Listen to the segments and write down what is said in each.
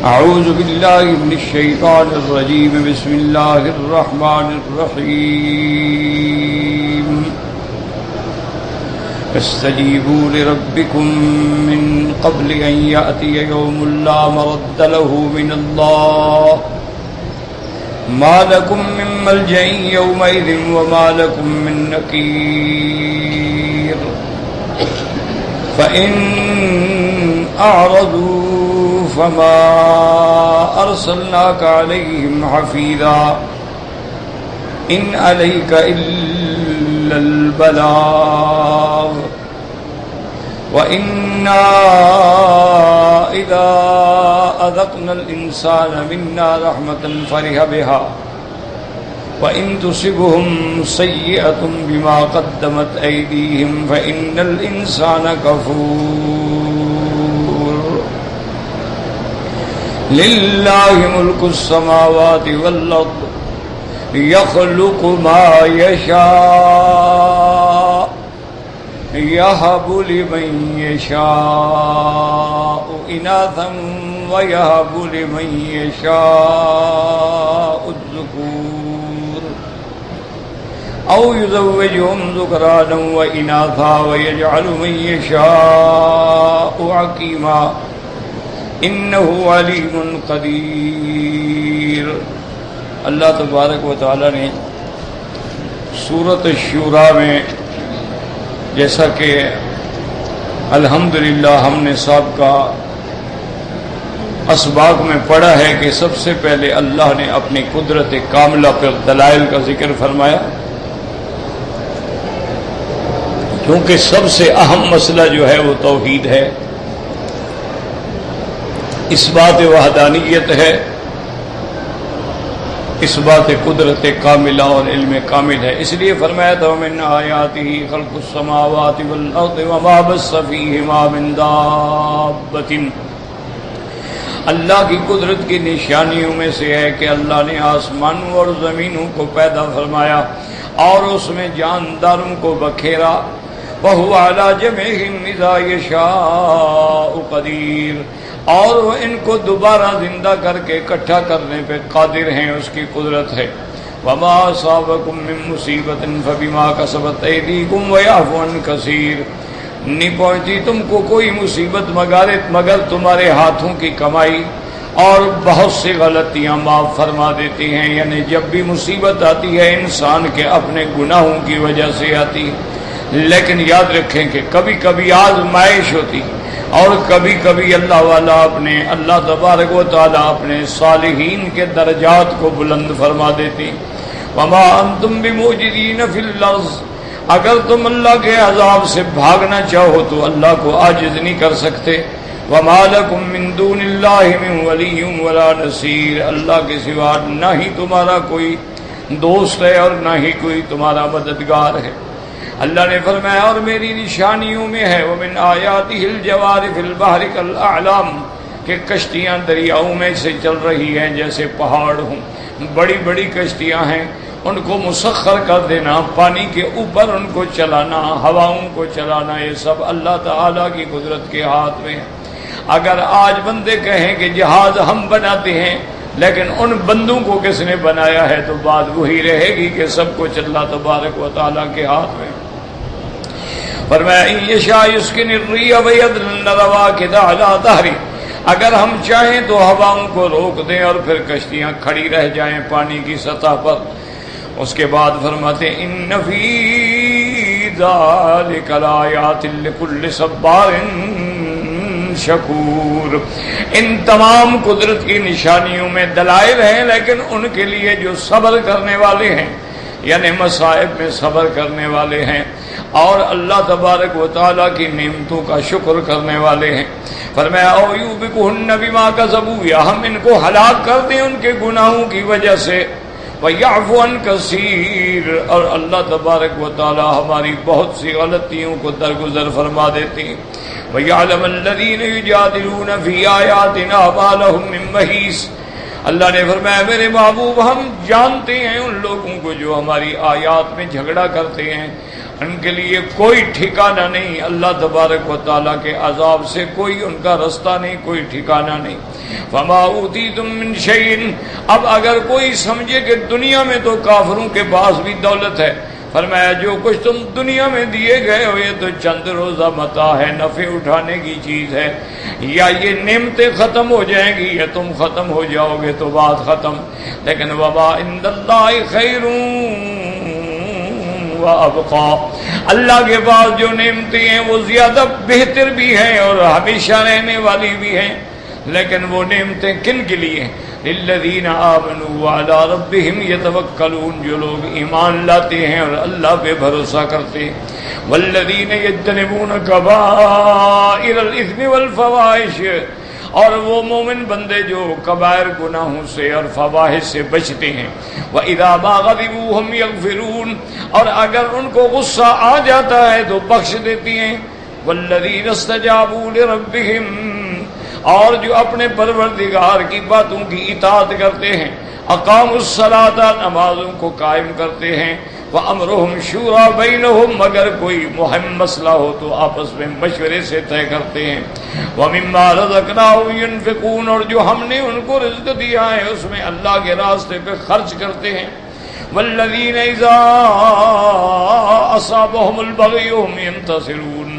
أعوذ بالله من الشيطان الرجيم. بسم الله الرحمن الرحيم. استجيبوا لربكم من قبل أن يأتي يوم لا مرد له من الله ما لكم من ملجأ يومئذ وما لكم من نكير. فإن أعرضوا فما أرسلناك عليهم حفيظا إن عليك إلا البلاغ وإنا إذا أذقنا الإنسان منا رحمة فرح بها وإن تصبهم سيئة بما قدمت أيديهم فإن الإنسان كفور. لله ملك السماوات والأرض يخلق ما يشاء يهب لمن يشاء إناثا ويهب لمن يشاء الذكور أو يزوجهم ذكرانا وإناثا ويجعل من يشاء عقيما انه علیم قدیر. اللہ تبارک و تعالی نے سورۃ الشورى میں، جیسا کہ الحمدللہ ہم نے سابقہ اسباق میں پڑھا ہے کہ سب سے پہلے اللہ نے اپنی قدرت کاملہ پر دلائل کا ذکر فرمایا، کیونکہ سب سے اہم مسئلہ جو ہے وہ توحید ہے، اس بات وحدانیت ہے، اس بات قدرت کاملہ اور علم کامل ہے. اس لیے فرمایا تھا وَمِنْ آیَاتِهِ خَلْقُ السَّمَاوَاتِ وَالْأَرْضِ وَمَا بَثَّ فِيهِمَا مِنْ دَابَّةٍ. اللہ کی قدرت کی نشانیوں میں سے ہے کہ اللہ نے آسمانوں اور زمینوں کو پیدا فرمایا اور اس میں جانداروں کو بکھیرا. وَهُوَ عَلَى جَمْعِهِمْ إِذَا يَشَاءُ قَدِيرٌ. اور وہ ان کو دوبارہ زندہ کر کے اکٹھا کرنے پہ قادر ہیں، اس کی قدرت ہے. وما اصابکم من مصیبت فبما کسبت ایدیکم ویعفو عن کثیر. نہیں پہنچی تم کو کوئی مصیبت مگر تمہارے ہاتھوں کی کمائی اور بہت سی غلطیاں معاف فرما دیتی ہیں. یعنی جب بھی مصیبت آتی ہے انسان کے اپنے گناہوں کی وجہ سے آتی ہے، لیکن یاد رکھیں کہ کبھی کبھی آزمائش ہوتی اور کبھی کبھی اللہ تبارک و تعالی اپنے صالحین کے درجات کو بلند فرما دیتی. وما انتم بموجدین فی الارض. اگر تم اللہ کے عذاب سے بھاگنا چاہو تو اللہ کو عاجز نہیں کر سکتے. وما لکم من دون اللہ من ولی ولا نصیر. اللہ کے سوا نہ ہی تمہارا کوئی دوست ہے اور نہ ہی کوئی تمہارا مددگار ہے. اللہ نے فرمایا اور میری نشانیوں میں ہے وَمِنْ آیَاتِهِ الْجَوَارِ فِي الْبَحْرِ كَالْأَعْلَامِ، کہ کشتیاں دریاؤں میں سے چل رہی ہیں جیسے پہاڑ ہوں. بڑی بڑی کشتیاں ہیں، ان کو مسخر کر دینا، پانی کے اوپر ان کو چلانا، ہواؤں کو چلانا، یہ سب اللہ تعالیٰ کی قدرت کے ہاتھ میں ہے. اگر آج بندے کہیں کہ جہاز ہم بناتے ہیں لیکن ان بندوں کو کس نے بنایا ہے، تو بات وہی رہے گی کہ سب کچھ اللہ تبارک و تعالیٰ کے ہاتھ میں. فرمایا ان یشاء یسکن الریح ویذللن رواکد علی ظہرہ. اگر ہم چاہیں تو ہواؤں کو روک دیں اور پھر کشتیاں کھڑی رہ جائیں پانی کی سطح پر. اس کے بعد فرماتے ہیں ان فی ذلک لآیات لکل صبار شکور. ان تمام قدرت کی نشانیوں میں دلائل ہیں، لیکن ان کے لیے جو صبر کرنے والے ہیں، یعنی مصائب میں صبر کرنے والے ہیں اور اللہ تبارک و تعالیٰ کی نعمتوں کا شکر کرنے والے ہیں. فرمایا او یوبقہن بما کسبوا، یا ہم ان کو ہلاک کر دیں ان کے گناہوں کی وجہ سے. ویعفو عن کثیر، اور اللہ تبارک و تعالیٰ ہماری بہت سی غلطیوں کو درگزر فرما دیتے ہیں. وَيَعْلَمَ الَّذِينَ يُجَادِلُونَ فِي آيَاتِنَا مَا لَهُم مِّن مَّحِيصٍ. اللہ نے فرمایا میرے محبوب ہم جانتے ہیں ان لوگوں کو جو ہماری آیات میں جھگڑا کرتے ہیں ان کے لیے کوئی ٹھکانہ نہیں، اللہ تبارک و تعالیٰ کے عذاب سے کوئی ان کا رستہ نہیں، کوئی ٹھکانہ نہیں۔ فما اوتیتم من شیء، اب اگر کوئی سمجھے کہ دنیا میں تو کافروں کے پاس بھی دولت ہے، فرمایا جو کچھ تم دنیا میں دیے گئے ہو یہ تو چند روزہ متاع ہے، نفع اٹھانے کی چیز ہے، یا یہ نعمتیں ختم ہو جائیں گی یا تم ختم ہو جاؤ گے تو بات ختم، لیکن وما عند اللہ خیر وابقا، اللہ کے پاس جو نعمتیں ہیں وہ زیادہ بہتر بھی ہیں اور ہمیشہ رہنے والی بھی ہیں، لیکن وہ نعمتیں کن کے لیے؟ للذین آمنوا وعلی ربہم یتوکلون، جو لوگ ایمان لاتے ہیں اور اللہ پہ بھروسہ کرتے ہیں، والذین یجتنبون کبائر الاثم والفواحش، اور وہ مومن بندے جو کبائر گناہوں سے اور فواحش سے بچتے ہیں، وَإِذَا مَا غَضِبُوا هُمْ يَغْفِرُونَ، اور اگر ان کو غصہ آ جاتا ہے تو بخش دیتی ہیں، وَالَّذِينَ اسْتَجَابُوا لِرَبِّهِمْ، اور جو اپنے پروردگار کی باتوں کی اطاعت کرتے ہیں، اقاموا الصلاۃ، نمازوں کو قائم کرتے ہیں، وَأَمْرُهُمْ شُورَىٰ بَيْنَهُمْ، اگر کوئی مہم مسئلہ ہو تو آپس میں مشورے سے طے کرتے ہیں، وَمِمَّا رَزَقْنَاهُمْ يُنْفِقُونَ، اور جو ہم نے ان کو رزق دیا ہے اس میں اللہ کے راستے پہ خرچ کرتے ہیں، وَالَّذِينَ إِذَا أَصَابَهُمُ الْبَغْيُ هُمْ يَنتَصِرُونَ،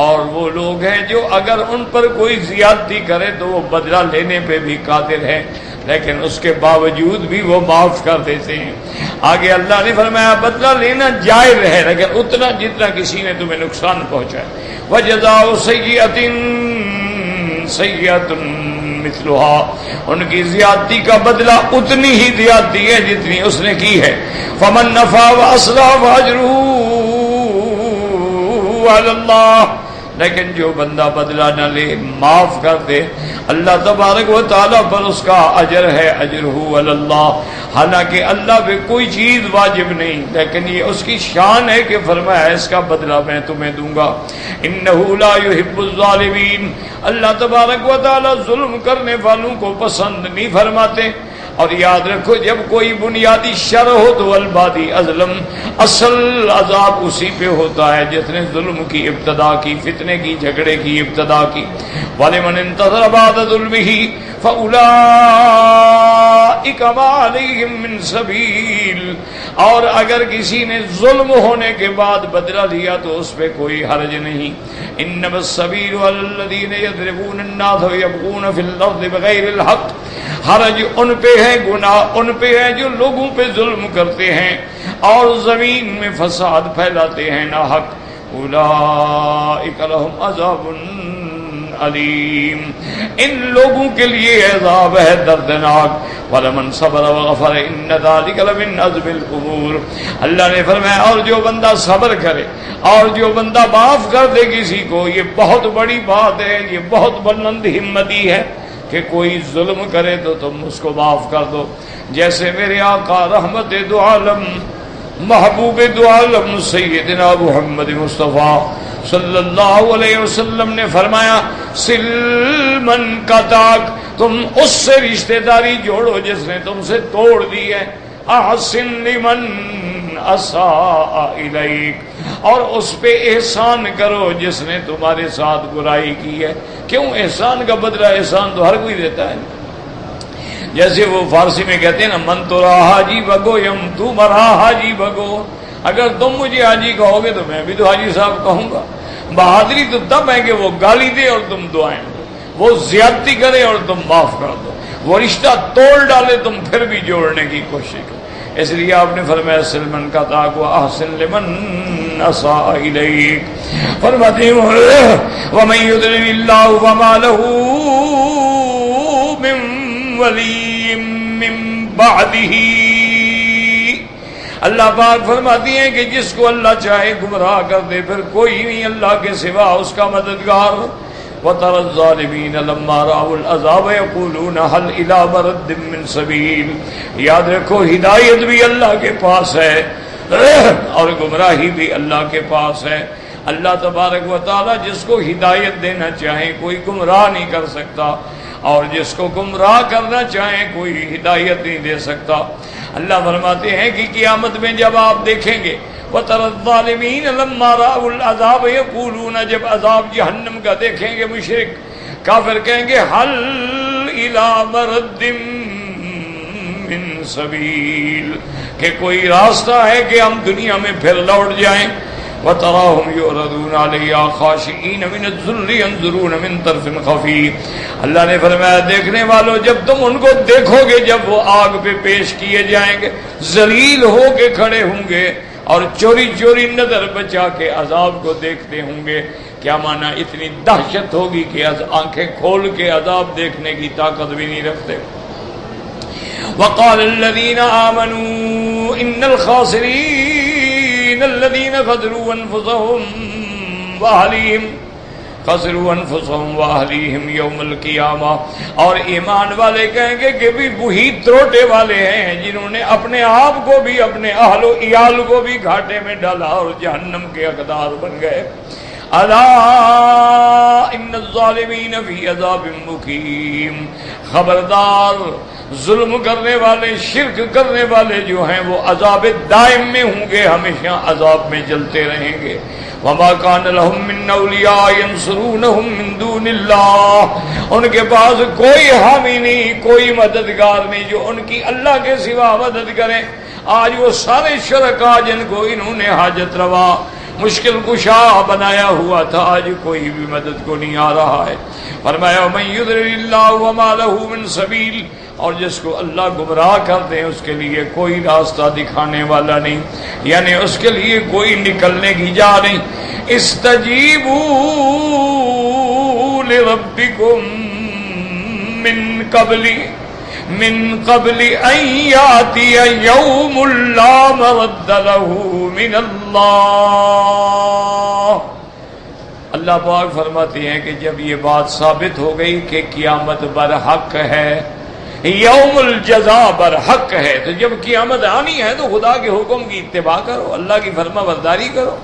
اور وہ لوگ ہیں جو اگر ان پر کوئی زیادتی کرے تو وہ بدلہ لینے پہ بھی قادر ہے، لیکن اس کے باوجود بھی وہ معاف کر دیتے ہیں۔ آگے اللہ نے فرمایا بدلہ لینا جائز ہے لیکن اتنا جتنا کسی نے تمہیں نقصان پہنچایا، وَجَزَاءُ سَيِّئَةٍ سَيِّئَةٌ مِثْلُهَا، ان کی زیادتی کا بدلہ اتنی ہی زیادتی ہے جتنی اس نے کی ہے، فَمَن نَفَا وَأَصْلَحَ فَأَجْرُهُ عَلَى اللَّهِ، لیکن جو بندہ بدلہ نہ لے، معاف کر دے، اللہ تبارک و تعالیٰ پر اس کا اجر ہے، اجرہ علی اللہ، حالانکہ اللہ پہ کوئی چیز واجب نہیں، لیکن یہ اس کی شان ہے کہ فرمایا اس کا بدلہ میں تمہیں دوں گا، انہ لا یحب الظالمین، اللہ تبارک و تعالیٰ ظلم کرنے والوں کو پسند نہیں فرماتے۔ اور یاد رکھو جب کوئی بنیادی شر ہو تو البادی ازلم، اصل عذاب اسی پہ ہوتا ہے جس نے ظلم کی ابتدا کی، فتنے کی، جھگڑے کی ابتدا کی، وَلِمَنِ انتظر بعد ظلمه فَأُولَٰئِكَ مَا عَلَيْهِم مِّن سَبِيلٍ، اور اگر کسی نے ظلم ہونے کے بعد بدلہ لیا تو اس پہ کوئی حرج نہیں، إِنَّمَا السَّبِيلُ عَلَى الَّذِينَ يَضْرِبُونَ النَّاسَ وَيَبْغُونَ فِي الْأَرْضِ بِغَيْرِ الْحَقِّ، حرج ان پہ ہے، گناہ ان پہ ہے جو لوگوں پہ ظلم کرتے ہیں اور زمین میں فساد پھیلاتے ہیں ناحق، اولئک لہم عذاب علیم، ان لوگوں کے لیے عذاب ہے دردناک، وَلَمَنْ صَبَرَ وَغَفَرَ إِنَّ ذَلِكَ لَمِنْ عَزْمِ الْأُمُورِ، اللہ نے فرمایا اور جو بندہ صبر کرے اور جو بندہ معاف کر دے کسی کو، یہ بہت بڑی بات ہے، یہ بہت بلند ہمتی ہے کہ کوئی ظلم کرے تو تم اس کو معاف کر دو، جیسے میرے آقا رحمت دو عالم محبوب دو عالم سیدنا محمد مصطفیٰ صلی اللہ علیہ وسلم نے فرمایا سلمن قطعک، تم اس سے رشتہ داری جوڑو جس نے تم سے توڑ دی ہے، احسن لمن اساء الیک، اور اس پہ احسان کرو جس نے تمہارے ساتھ برائی کی ہے، کیوں احسان کا بدلہ احسان تو ہر کوئی دیتا ہے، جیسے وہ فارسی میں کہتے ہیں نا من تو رہا حاجی بگو یم تو مرا حاجی بگو، اگر تم مجھے حاجی کہو گے تو میں بھی تو حاجی صاحب کہوں گا، بہادری تو تب ہے کہ وہ گالی دے اور تم دعائیں دو، وہ زیادتی کرے اور تم معاف کر دو، وہ رشتہ توڑ ڈالے تم پھر بھی جوڑنے کی کوشش کرو، اس لیے آپ نے فرمایا سلمن کا تاک و احسن لمن اساء الیک، فرماتے ہیں ومن یضلل اللہ فما له من ولی من بعدہ، اللہ پاک فرماتی ہیں کہ جس کو اللہ چاہے گمراہ کر دے پھر کوئی نہیں اللہ کے سوا اس کا مددگار، وَتَرَى الظَّالِمِينَ لَمَّا رَأَوُا الْعَذَابَ يَقُولُونَ هَلْ إِلَىٰ مَرَدٍ مِّن سَبِيلٍ، یاد رکھو ہدایت بھی اللہ کے پاس ہے اور گمراہی بھی اللہ کے پاس ہے، اللہ تبارک و تعالی جس کو ہدایت دینا چاہے کوئی گمراہ نہیں کر سکتا، اور جس کو گمراہ کرنا چاہے کوئی ہدایت نہیں دے سکتا۔ اللہ فرماتے ہیں کہ قیامت میں جب آپ دیکھیں گے وَتَرَى الظَّالِمِينَ لَمَّا رَأَوُا الْعَذَابَ يَقُولُونَ جب عذاب جہنم کا دیکھیں گے مشرک کافر کہیں گے هَلْ إِلَى مَرَدٍ مِّن سَبِيلٍ کہ کوئی راستہ ہے کہ ہم دنیا میں پھر لوٹ جائیں. وَتَرَاهُمْ يُعْرَضُونَ عَلَيْهَا خَاشِعِينَ مِنَ الذُّلِّ يَنظُرُونَ مِن طَرْفٍ خَفِيٍّ. اللہ نے فرمایا دیکھنے والوں جب تم ان کو دیکھو گے جب وہ آگ پہ پیش کیے جائیں گے ذلیل ہو کے کھڑے ہوں گے اور چوری چوری نظر بچا کے عذاب کو دیکھتے ہوں گے. کیا مانا اتنی دہشت ہوگی کہ آنکھیں کھول کے عذاب دیکھنے کی طاقت بھی نہیں رکھتے. وقال الذين آمنوا إن الخاسرين الذين خسروا أنفسهم وأهليهم يوم القيامة. اور ایمان والے کہیں گے کہ بھی وہی تروٹے والے ہیں جنہوں نے اپنے آپ کو بھی اپنے اہل و عیال کو بھی گھاٹے میں ڈالا اور جہنم کے حقدار بن گئے. الا ان الظالمین فی عذاب مقیم. خبردار ظلم کرنے والے شرک کرنے والے جو ہیں وہ عذاب دائم میں ہوں گے ہمیشہ عذاب میں جلتے رہیں گے. وما كان لهم من اولیاء ينصرونهم من دون اللہ. ان کے پاس کوئی حامی نہیں کوئی مددگار نہیں جو ان کی اللہ کے سوا مدد کرے. آج وہ سارے شرکا جن کو انہوں نے حاجت روا مشکل کشا بنایا ہوا تھا آج کوئی بھی مدد کو نہیں آ رہا ہے. فرمایا من یضلل اللہ وما له من سبیل. اور جس کو اللہ گمراہ کر دے اس کے لیے کوئی راستہ دکھانے والا نہیں یعنی اس کے لیے کوئی نکلنے کی جا نہیں. استجیبوا لربکم من قبل ان یاتی یوم لا مرد له من اللہ. اللہ پاک فرماتے ہیں کہ جب یہ بات ثابت ہو گئی کہ قیامت برحق ہے یوم الجزا برحق ہے تو جب قیامت آنی ہے تو خدا کے حکم کی اتباع کرو اللہ کی فرما برداری کرو.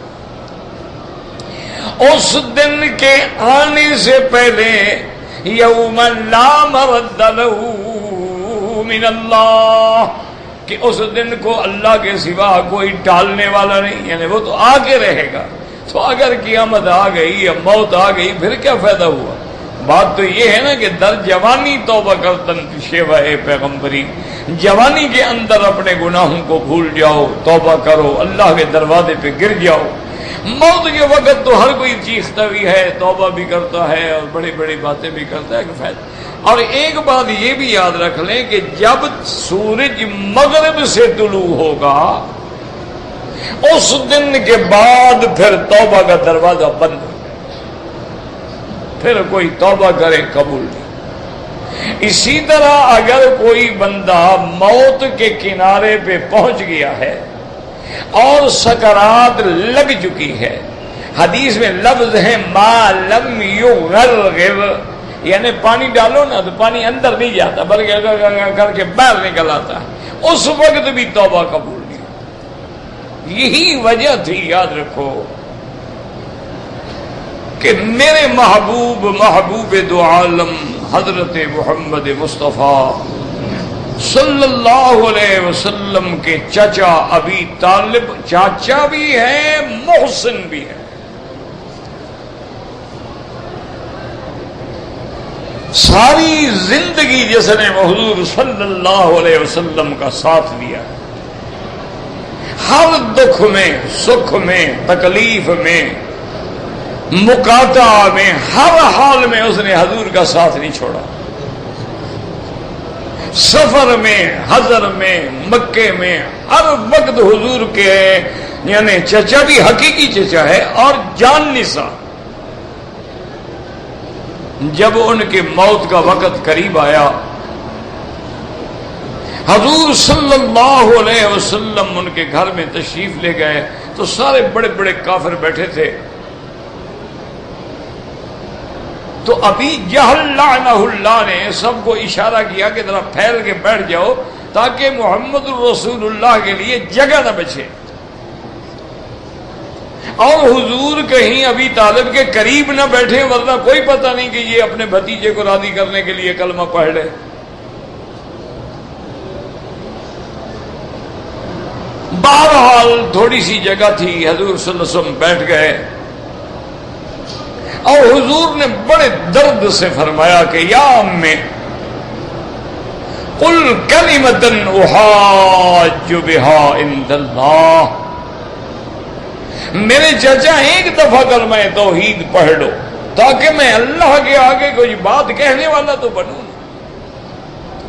اس دن کے آنے سے پہلے یوم لا مرد له من اللہ کہ اس دن کو اللہ کے سوا کوئی ٹالنے والا نہیں یعنی وہ تو آگے رہے گا. تو اگر قیامت آ گئی یا موت آ گئی پھر کیا فائدہ ہوا. بات تو یہ ہے نا کہ در جوانی توبہ کرتن شیوہ پیغمبری. جوانی کے اندر اپنے گناہوں کو بھول جاؤ توبہ کرو اللہ کے دروازے پہ گر جاؤ. موت کے وقت تو ہر کوئی چیختا بھی ہے توبہ بھی کرتا ہے اور بڑی بڑی باتیں بھی کرتا ہے کہ فائدہ. اور ایک بات یہ بھی یاد رکھ لیں کہ جب سورج مغرب سے طلوع ہوگا اس دن کے بعد پھر توبہ کا دروازہ بند ہو پھر کوئی توبہ کرے قبول نہیں. اسی طرح اگر کوئی بندہ موت کے کنارے پہ پہنچ گیا ہے اور سکرات لگ چکی ہے حدیث میں لفظ ہے ما لم یغرغر یعنی پانی ڈالو نا تو پانی اندر نہیں جاتا بلکہ کر کے باہر نکل آتا ہے اس وقت بھی توبہ قبول نہیں. یہی وجہ تھی یاد رکھو کہ میرے محبوب دو عالم حضرت محمد مصطفیٰ صلی اللہ علیہ وسلم کے چچا ابی طالب چاچا بھی ہے محسن بھی ہے. ساری زندگی جس نے حضور صلی اللہ علیہ وسلم کا ساتھ دیا ہر دکھ میں سکھ میں تکلیف میں مقاطع میں ہر حال میں اس نے حضور کا ساتھ نہیں چھوڑا. سفر میں حضر میں مکے میں ہر وقت حضور کے یعنی چچا بھی حقیقی چچا ہے اور جان نثار. جب ان کی موت کا وقت قریب آیا حضور صلی اللہ علیہ وسلم ان کے گھر میں تشریف لے گئے تو سارے بڑے بڑے کافر بیٹھے تھے. تو ابھی جہل لعنہ اللہ نے سب کو اشارہ کیا کہ ذرا پھیل کے بیٹھ جاؤ تاکہ محمد الرسول اللہ کے لیے جگہ نہ بچے. اور حضور کہیں ابی طالب کے قریب نہ بیٹھے ورنہ کوئی پتہ نہیں کہ یہ اپنے بھتیجے کو راضی کرنے کے لیے کلمہ پڑھ لے. بہرحال تھوڑی سی جگہ تھی، حضور صلی اللہ علیہ وسلم بیٹھ گئے اور حضور نے بڑے درد سے فرمایا کہ یا امی قل کلمۃ احاج بها عند اللہ، میرے چچا ایک دفعہ کلمہ توحید پڑھ لو تاکہ میں اللہ کے آگے کوئی بات کہنے والا تو بنوں۔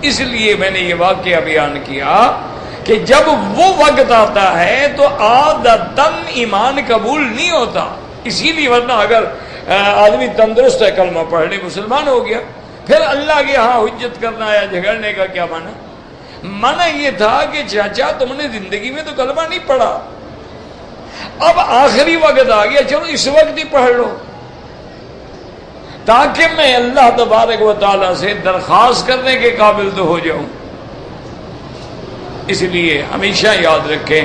اس لیے میں نے یہ واقعہ بیان کیا کہ جب وہ وقت آتا ہے تو عادتاً ایمان قبول نہیں ہوتا، اسی لیے ورنہ اگر آدمی تندرست ہے کلمہ پڑھ لے مسلمان ہو گیا، پھر اللہ کے ہاں حجت کرنا یا جھگڑنے کا کیا معنی؟ معنی یہ تھا کہ چاچا تم نے زندگی میں تو کلمہ نہیں پڑھا، اب آخری وقت آ گیا، چلو اس وقت ہی پڑھ لو تاکہ میں اللہ تبارک و تعالیٰ سے درخواست کرنے کے قابل تو ہو جاؤں۔ اس لیے ہمیشہ یاد رکھیں،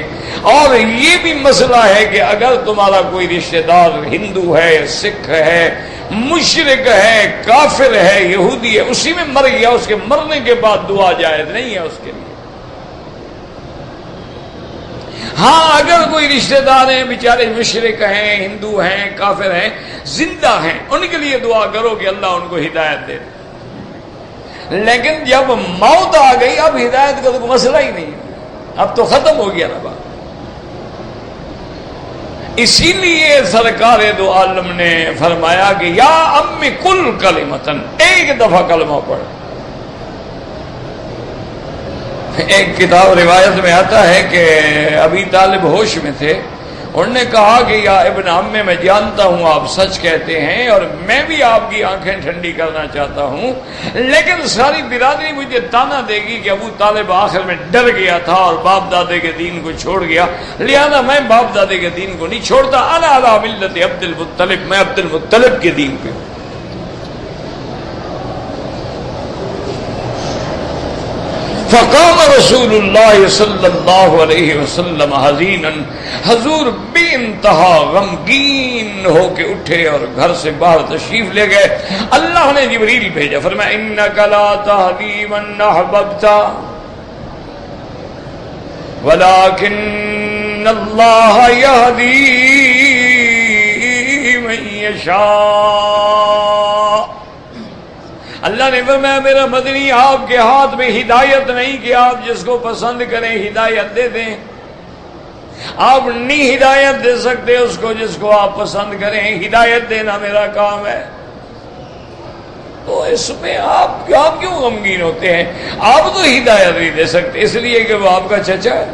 اور یہ بھی مسئلہ ہے کہ اگر تمہارا کوئی رشتہ دار ہندو ہے، سکھ ہے، مشرک ہے، کافر ہے، یہودی ہے، اسی میں مر گیا، اس کے مرنے کے بعد دعا جائز نہیں ہے اس کے لیے۔ ہاں اگر کوئی رشتہ دار ہیں بیچارے مشرک ہیں، ہندو ہیں، کافر ہیں، زندہ ہیں، ان کے لیے دعا کرو کہ اللہ ان کو ہدایت دے دے، لیکن جب موت آ گئی اب ہدایت کا تو کوئی مسئلہ ہی نہیں ہے، اب تو ختم ہو گیا نا بات۔ اسی لیے سرکار دو عالم نے فرمایا کہ یا امی کل کلمتن، ایک دفعہ کلمہ پڑھ۔ ایک کتاب روایت میں آتا ہے کہ ابی طالب ہوش میں تھے، انہوں نے کہا کہ یا ابن عمے میں جانتا ہوں آپ سچ کہتے ہیں اور میں بھی آپ کی آنکھیں ٹھنڈی کرنا چاہتا ہوں، لیکن ساری برادری مجھے تانا دے گی کہ ابو طالب آخر میں ڈر گیا تھا اور باپ دادے کے دین کو چھوڑ گیا، لہذا میں باپ دادے کے دین کو نہیں چھوڑتا، انا علی ملت عبد المطلب، میں عبد المطلب کے دین پہ ہوں۔ فقام رسول اللہ صلی اللہ علیہ وسلم حزینا، حضور بے انتہا غمگین ہو کے اٹھے اور گھر سے باہر تشریف لے گئے۔ اللہ نے جبریل بھیجا، فرمایا انک لا تہدی من احببت ولکن اللہ یہدی من یشاء۔ اللہ نے فرمایا میرا مدنی آپ کے ہاتھ میں ہدایت نہیں کہ آپ جس کو پسند کریں ہدایت دے دیں، آپ نہیں ہدایت دے سکتے اس کو جس کو آپ پسند کریں، ہدایت دینا میرا کام ہے۔ تو اس میں آپ کیوں غمگین ہوتے ہیں؟ آپ تو ہدایت نہیں دے سکتے اس لیے کہ وہ آپ کا چچا ہے۔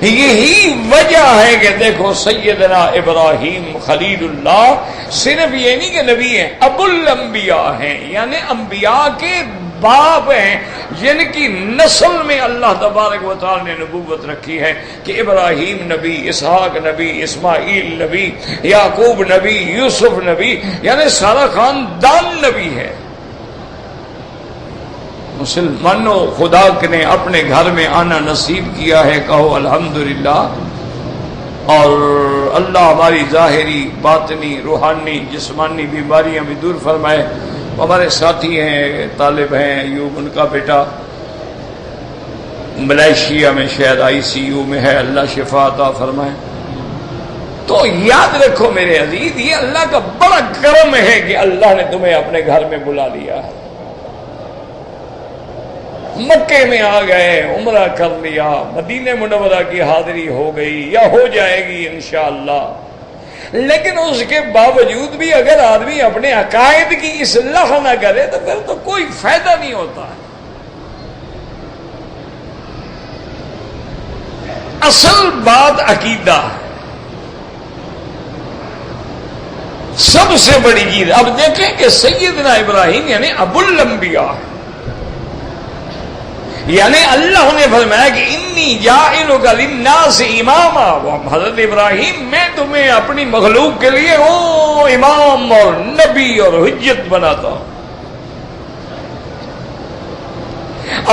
یہی وجہ ہے کہ دیکھو سیدنا ابراہیم خلیل اللہ صرف یہ نہیں کہ نبی ہیں، ابو الانبیاء ہیں، یعنی انبیاء کے باپ ہیں، جن کی نسل میں اللہ تبارک و تعالی نے نبوت رکھی ہے کہ ابراہیم نبی، اسحاق نبی، اسماعیل نبی، یعقوب نبی، یوسف نبی، یعنی سارا خاندان نبی ہے۔ مسلمانوں خدا نے اپنے گھر میں آنا نصیب کیا ہے، کہو الحمدللہ، اور اللہ ہماری ظاہری، باطنی، روحانی، جسمانی بیماریاں بھی دور فرمائے۔ ہمارے ساتھی ہیں، طالب ہیں ایوب، ان کا بیٹا ملائیشیا میں شاید ICU میں ہے، اللہ شفا عطا فرمائے۔ تو یاد رکھو میرے عزیز، یہ اللہ کا بڑا کرم ہے کہ اللہ نے تمہیں اپنے گھر میں بلا لیا ہے۔ مکے میں آ گئے، عمرہ کر لیا، مدینہ منورہ کی حاضری ہو گئی یا ہو جائے گی انشاءاللہ، لیکن اس کے باوجود بھی اگر آدمی اپنے عقائد کی اصلاح نہ کرے تو پھر تو کوئی فائدہ نہیں ہوتا ہے۔ اصل بات عقیدہ ہے، سب سے بڑی چیز۔ اب دیکھیں کہ سیدنا ابراہیم یعنی ابو الانبیاء، یعنی اللہ نے فرمایا کہ انی جاعلک للناس اماما، حضرت ابراہیم میں تمہیں اپنی مخلوق کے لیے امام اور نبی اور حجت بناتا ہوں۔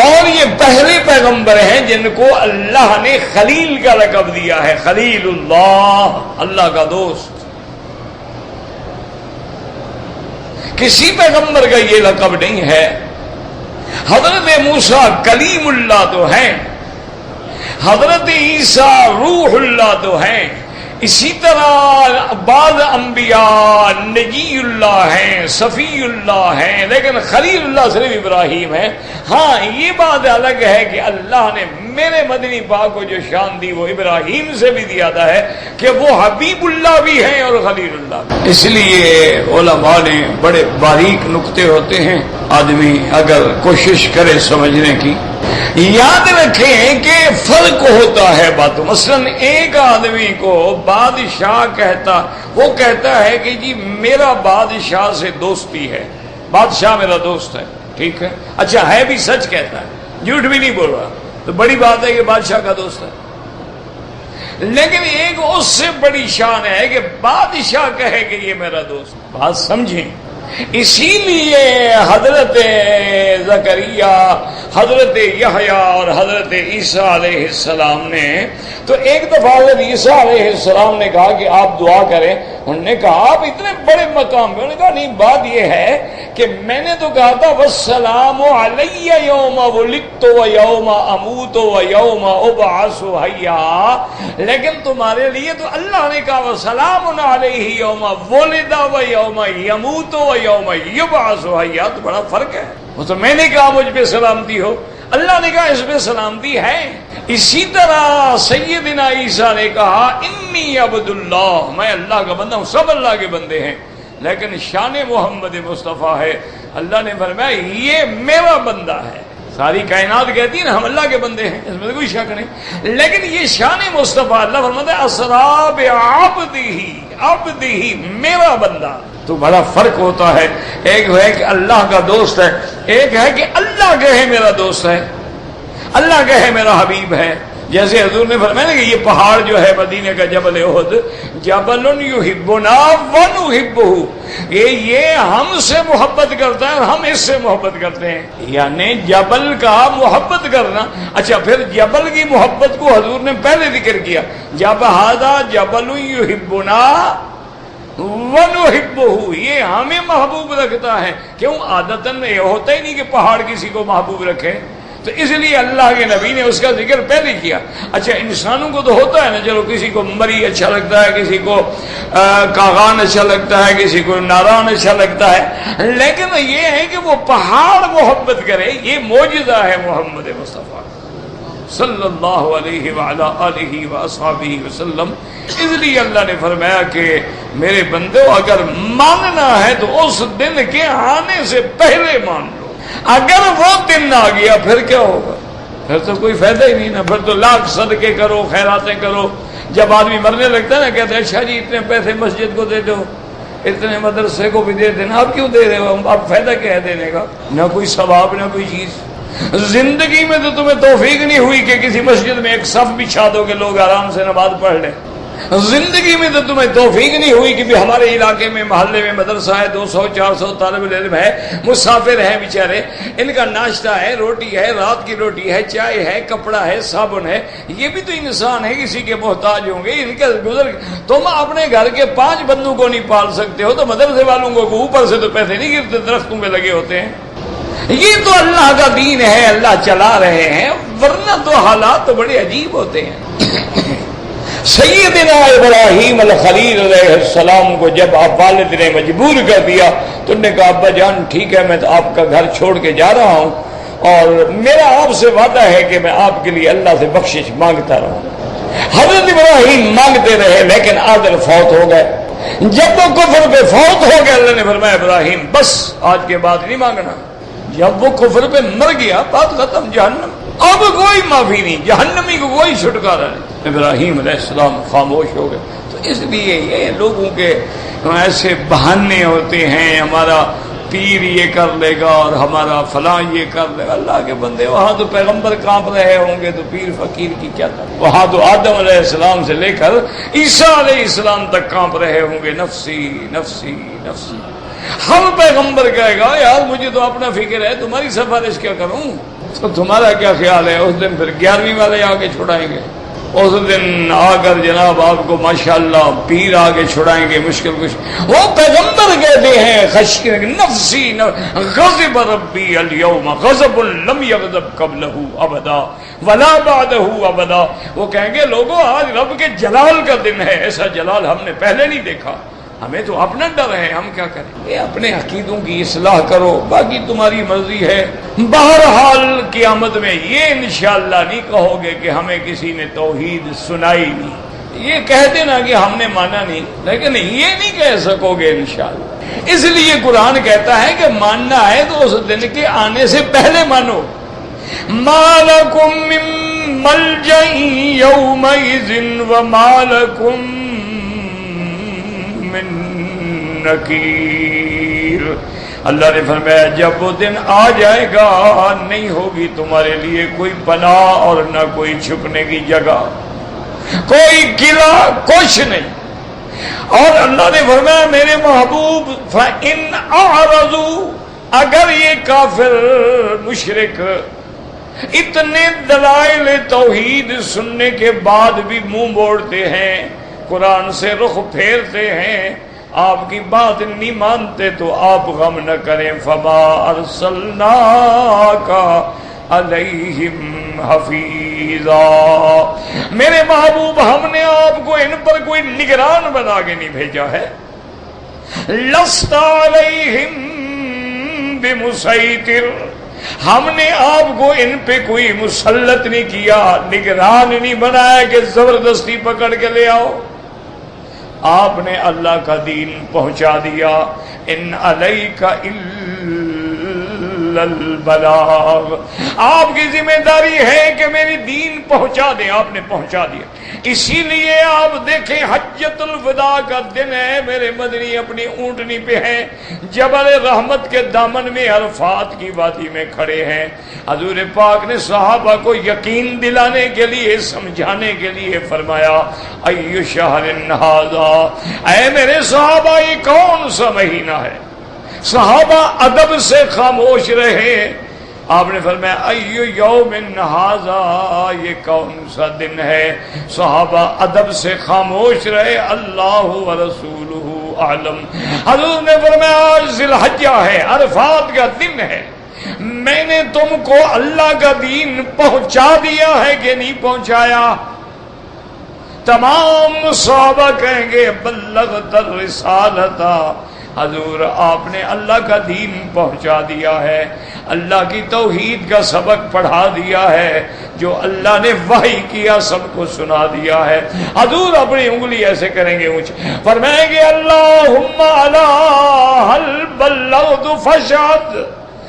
اور یہ پہلے پیغمبر ہیں جن کو اللہ نے خلیل کا لقب دیا ہے، خلیل اللہ، اللہ کا دوست۔ کسی پیغمبر کا یہ لقب نہیں ہے۔ حضرت موسیٰ کلیم اللہ تو ہیں، حضرت عیسیٰ روح اللہ تو ہیں، اسی طرح بعض انبیاء نجی اللہ ہیں، صفی اللہ ہیں، لیکن خلیل اللہ صرف ابراہیم ہے۔ ہاں یہ بات الگ ہے کہ اللہ نے میرے مدنی پاک کو جو شان دی وہ ابراہیم سے بھی زیادہ ہے کہ وہ حبیب اللہ بھی ہیں اور خلیل اللہ بھی۔ اس لیے علماء نے بڑے باریک نقطے ہوتے ہیں، آدمی اگر کوشش کرے سمجھنے کی۔ یاد رکھیں کہ فرق ہوتا ہے باتوں، مثلا ایک آدمی کو بادشاہ کہتا، وہ کہتا ہے کہ جی میرا بادشاہ سے دوستی ہے، بادشاہ میرا دوست ہے، ٹھیک ہے، اچھا ہے بھی، سچ کہتا ہے، جھوٹ بھی نہیں بول رہا، تو بڑی بات ہے کہ بادشاہ کا دوست ہے۔ لیکن ایک اس سے بڑی شان ہے کہ بادشاہ کہے کہ یہ میرا دوست، بات سمجھیں۔ اسی لیے حضرت زکریا، حضرت یحییٰ اور حضرت عیسیٰ علیہ السلام نے تو ایک دفعہ حضرت عیسیٰ علیہ السلام نے کہا کہ آپ دعا کریں، انہوں نے کہا آپ اتنے بڑے مقام پہ، انہوں نے کہا نہیں، بات یہ ہے کہ میں نے تو کہا تھا والسلام علی یوم ولدت و یوم اموت و یوم ابعث حیا، لیکن تمہارے لیے تو اللہ نے کہا وسلام علیہ یوم ولد و یوم یموت و یوم یبعث حیا، تو بڑا فرق ہے۔ وہ تو میں نے کہا مجھ پہ سلامتی ہو، اللہ نے کہا اس پہ سلامتی ہے۔ اسی طرح سیدنا عیسیٰ نے کہا انی عبد اللہ، میں اللہ کا بندہ ہوں، سب اللہ کے بندے ہیں، لیکن شان محمد مصطفیٰ ہے، اللہ نے فرمایا یہ میرا بندہ ہے۔ ساری کائنات کہتی ہے نا ہم اللہ کے بندے ہیں، اس میں کوئی شک نہیں، لیکن یہ شان مصطفیٰ، اللہ فرماتا ہے اسریٰ بعبدہ، میرا بندہ۔ تو بڑا فرق ہوتا ہے، ایک ہے کہ اللہ کا دوست ہے، ایک ہے کہ اللہ کہے میرا دوست ہے، اللہ کہے میرا حبیب ہے۔ جیسے حضور نے فرمایا نا کہ یہ پہاڑ جو ہے مدینے کا جبل احد، جبل یحبنا ونحبہ، یہ ہم سے محبت کرتا ہے اور ہم اس سے محبت کرتے ہیں، یعنی جبل کا محبت کرنا۔ اچھا پھر جبل کی محبت کو حضور نے پہلے ذکر کیا، جب ھذا جبل یحبنا ونحبہ، یہ ہمیں محبوب رکھتا ہے۔ کیوں؟ عادتاً یہ ہوتا ہی نہیں کہ پہاڑ کسی کو محبوب رکھے، تو اس لیے اللہ کے نبی نے اس کا ذکر پہلے کیا۔ اچھا انسانوں کو تو ہوتا ہے نا، چلو کسی کو مری اچھا لگتا ہے، کسی کو کاغان اچھا لگتا ہے، کسی کو ناران اچھا لگتا ہے، لیکن یہ ہے کہ وہ پہاڑ محبت کرے، یہ معجزہ ہے محمد مصطفیٰ صلی اللہ علیہ وعلا آلہ واصحابہ وسلم۔ اس لیے اللہ نے فرمایا کہ میرے بندو اگر ماننا ہے تو اس دن کے آنے سے پہلے مان لو، اگر وہ دن آ گیا پھر کیا ہوگا؟ پھر تو کوئی فائدہ ہی نہیں نا، پھر تو لاکھ صدقے کرو، خیراتیں کرو۔ جب آدمی مرنے لگتا ہے نا کہتے ہیں اچھا جی اتنے پیسے مسجد کو دے دو، اتنے مدرسے کو بھی دے دینا، آپ کیوں دے رہے ہو؟ اب فائدہ کیا ہے دینے کا؟ نہ کوئی ثواب نہ کوئی چیز۔ زندگی میں تو تمہیں توفیق نہیں ہوئی کہ کسی مسجد میں ایک صف بچھا دو کہ لوگ آرام سے نماز پڑھ لیں، زندگی میں تو تمہیں توفیق نہیں ہوئی کہ بھی ہمارے علاقے میں محلے میں مدرسہ ہے، 200-400 طالب علم ہے، مسافر ہیں بیچارے، ان کا ناشتہ ہے، روٹی ہے، رات کی روٹی ہے، چائے ہے، کپڑا ہے، صابن ہے، یہ بھی تو انسان ہے، کسی کے محتاج ہوں گے، ان کا گزر۔ تم اپنے گھر کے 5 بندوں کو نہیں پال سکتے ہو تو مدرسے والوں کو اوپر سے تو پیسے نہیں گرتے، درختوں میں لگے ہوتے ہیں۔ یہ تو اللہ کا دین ہے، اللہ چلا رہے ہیں، ورنہ تو حالات تو بڑے عجیب ہوتے ہیں۔ سیدنا ابراہیم الخلیل علیہ السلام کو جب آپ والد نے مجبور کر دیا تو انہوں نے کہا ابا جان ٹھیک ہے، میں تو آپ کا گھر چھوڑ کے جا رہا ہوں اور میرا آپ سے وعدہ ہے کہ میں آپ کے لیے اللہ سے بخشش مانگتا رہوں۔ حضرت ابراہیم مانگتے رہے لیکن آدر فوت ہو گئے۔ جب وہ کفر پہ فوت ہو گئے اللہ نے فرمایا ابراہیم بس آج کے بعد نہیں مانگنا۔ جب وہ کفر پہ مر گیا بات ختم، جہنم، اب کوئی معافی نہیں، جہنمی کو کوئی چھٹکارا نہیں۔ ابراہیم علیہ السلام خاموش ہو گئے۔ تو اس لیے یہ لوگوں کے ایسے بہانے ہوتے ہیں، ہمارا پیر یہ کر لے گا اور ہمارا فلاں یہ کر لے گا۔ اللہ کے بندے وہاں تو پیغمبر کانپ رہے ہوں گے تو پیر فقیر کی کیا تھا؟ وہاں تو آدم علیہ السلام سے لے کر عیسیٰ علیہ السلام تک کانپ رہے ہوں گے، نفسی نفسی نفسی۔ ہر پیغمبر کہے گا یار مجھے تو اپنا فکر ہے، تمہاری سفارش کیا کروں؟ تو تمہارا کیا خیال ہے؟ اس دن پھر 11ویں والے آ کے چھڑائیں گے، اس دن آ کر جناب آپ کو ماشاءاللہ پیر آگے چھڑائیں گے مشکل کچھ. وہ پیغمبر کہتے ہیں خشی نفسی غضب ربی اليوم غضب لم یغضب قبلہ ابدا ولا بعدہ ابدا. وہ کہیں گے لوگوں آج رب کے جلال کا دن ہے، ایسا جلال ہم نے پہلے نہیں دیکھا. ہمیں تو اپنا ڈر ہے، ہم کیا کریں؟ یہ اپنے عقیدوں کی اصلاح کرو، باقی تمہاری مرضی ہے. بہرحال قیامت میں یہ انشاءاللہ نہیں کہو گے کہ ہمیں کسی نے توحید سنائی نہیں. یہ کہہ دینا کہ ہم نے مانا نہیں، لیکن یہ نہیں کہہ سکو گے انشاءاللہ. اس لیے قرآن کہتا ہے کہ ماننا ہے تو اس دن کے آنے سے پہلے مانو. ما لکم من ملجأ یومئذ وما لکم من نکیر. اللہ نے فرمایا جب وہ دن آ جائے گا نہیں ہوگی تمہارے لیے کوئی پناہ اور نہ کوئی چھپنے کی جگہ، کوئی قلعہ، کچھ نہیں. اور اللہ نے فرمایا میرے محبوب فَإِنْ أَعْرَضُوا، اگر یہ کافر مشرک اتنے دلائل توحید سننے کے بعد بھی منہ موڑتے ہیں، قرآن سے رخ پھیرتے ہیں، آپ کی بات نہیں مانتے، تو آپ غم نہ کریں. فما ارسلناک علیہم حفیظا، میرے محبوب ہم نے آپ کو ان پر کوئی نگران بنا کے نہیں بھیجا ہے. لست علیہم بمسیطر، ہم نے آپ کو ان پہ کوئی مسلط نہیں کیا، نگران نہیں بنایا کہ زبردستی پکڑ کے لے آؤ. آپ نے اللہ کا دین پہنچا دیا. ان علیک الا البلاغ، آپ کی ذمہ داری ہے کہ میری دین پہنچا دیں. آپ نے پہنچا دیا. اسی لیے آپ دیکھیں حجۃ الوداع کا دن ہے، میرے مدنی اپنی اونٹنی پہ ہیں، جبل رحمت کے دامن میں عرفات کی وادی میں کھڑے ہیں. حضور پاک نے صحابہ کو یقین دلانے کے لیے، سمجھانے کے لیے فرمایا ایو شہر ھذا، اے میرے صحابہ یہ کون سا مہینہ ہے؟ صحابہ ادب سے خاموش رہے. آپ نے فرمایا ایو یوم ھذا، یہ کون سا دن ہے؟ صحابہ ادب سے خاموش رہے. اللہ ورسولہ اعلم. حضور نے فرمایا آج ذی الحجہ ہے، عرفات کا دن ہے، میں نے تم کو اللہ کا دین پہنچا دیا ہے کہ نہیں پہنچایا؟ تمام صحابہ کہیں گے بلغت الرسالۃ، حضور آپ نے اللہ کا دین پہنچا دیا ہے، اللہ کی توحید کا سبق پڑھا دیا ہے، جو اللہ نے وحی کیا سب کو سنا دیا ہے. حضور اپنی انگلی ایسے کریں گے اونچ، فرمائیں گے اللہم علی هل بلغت فاشہد،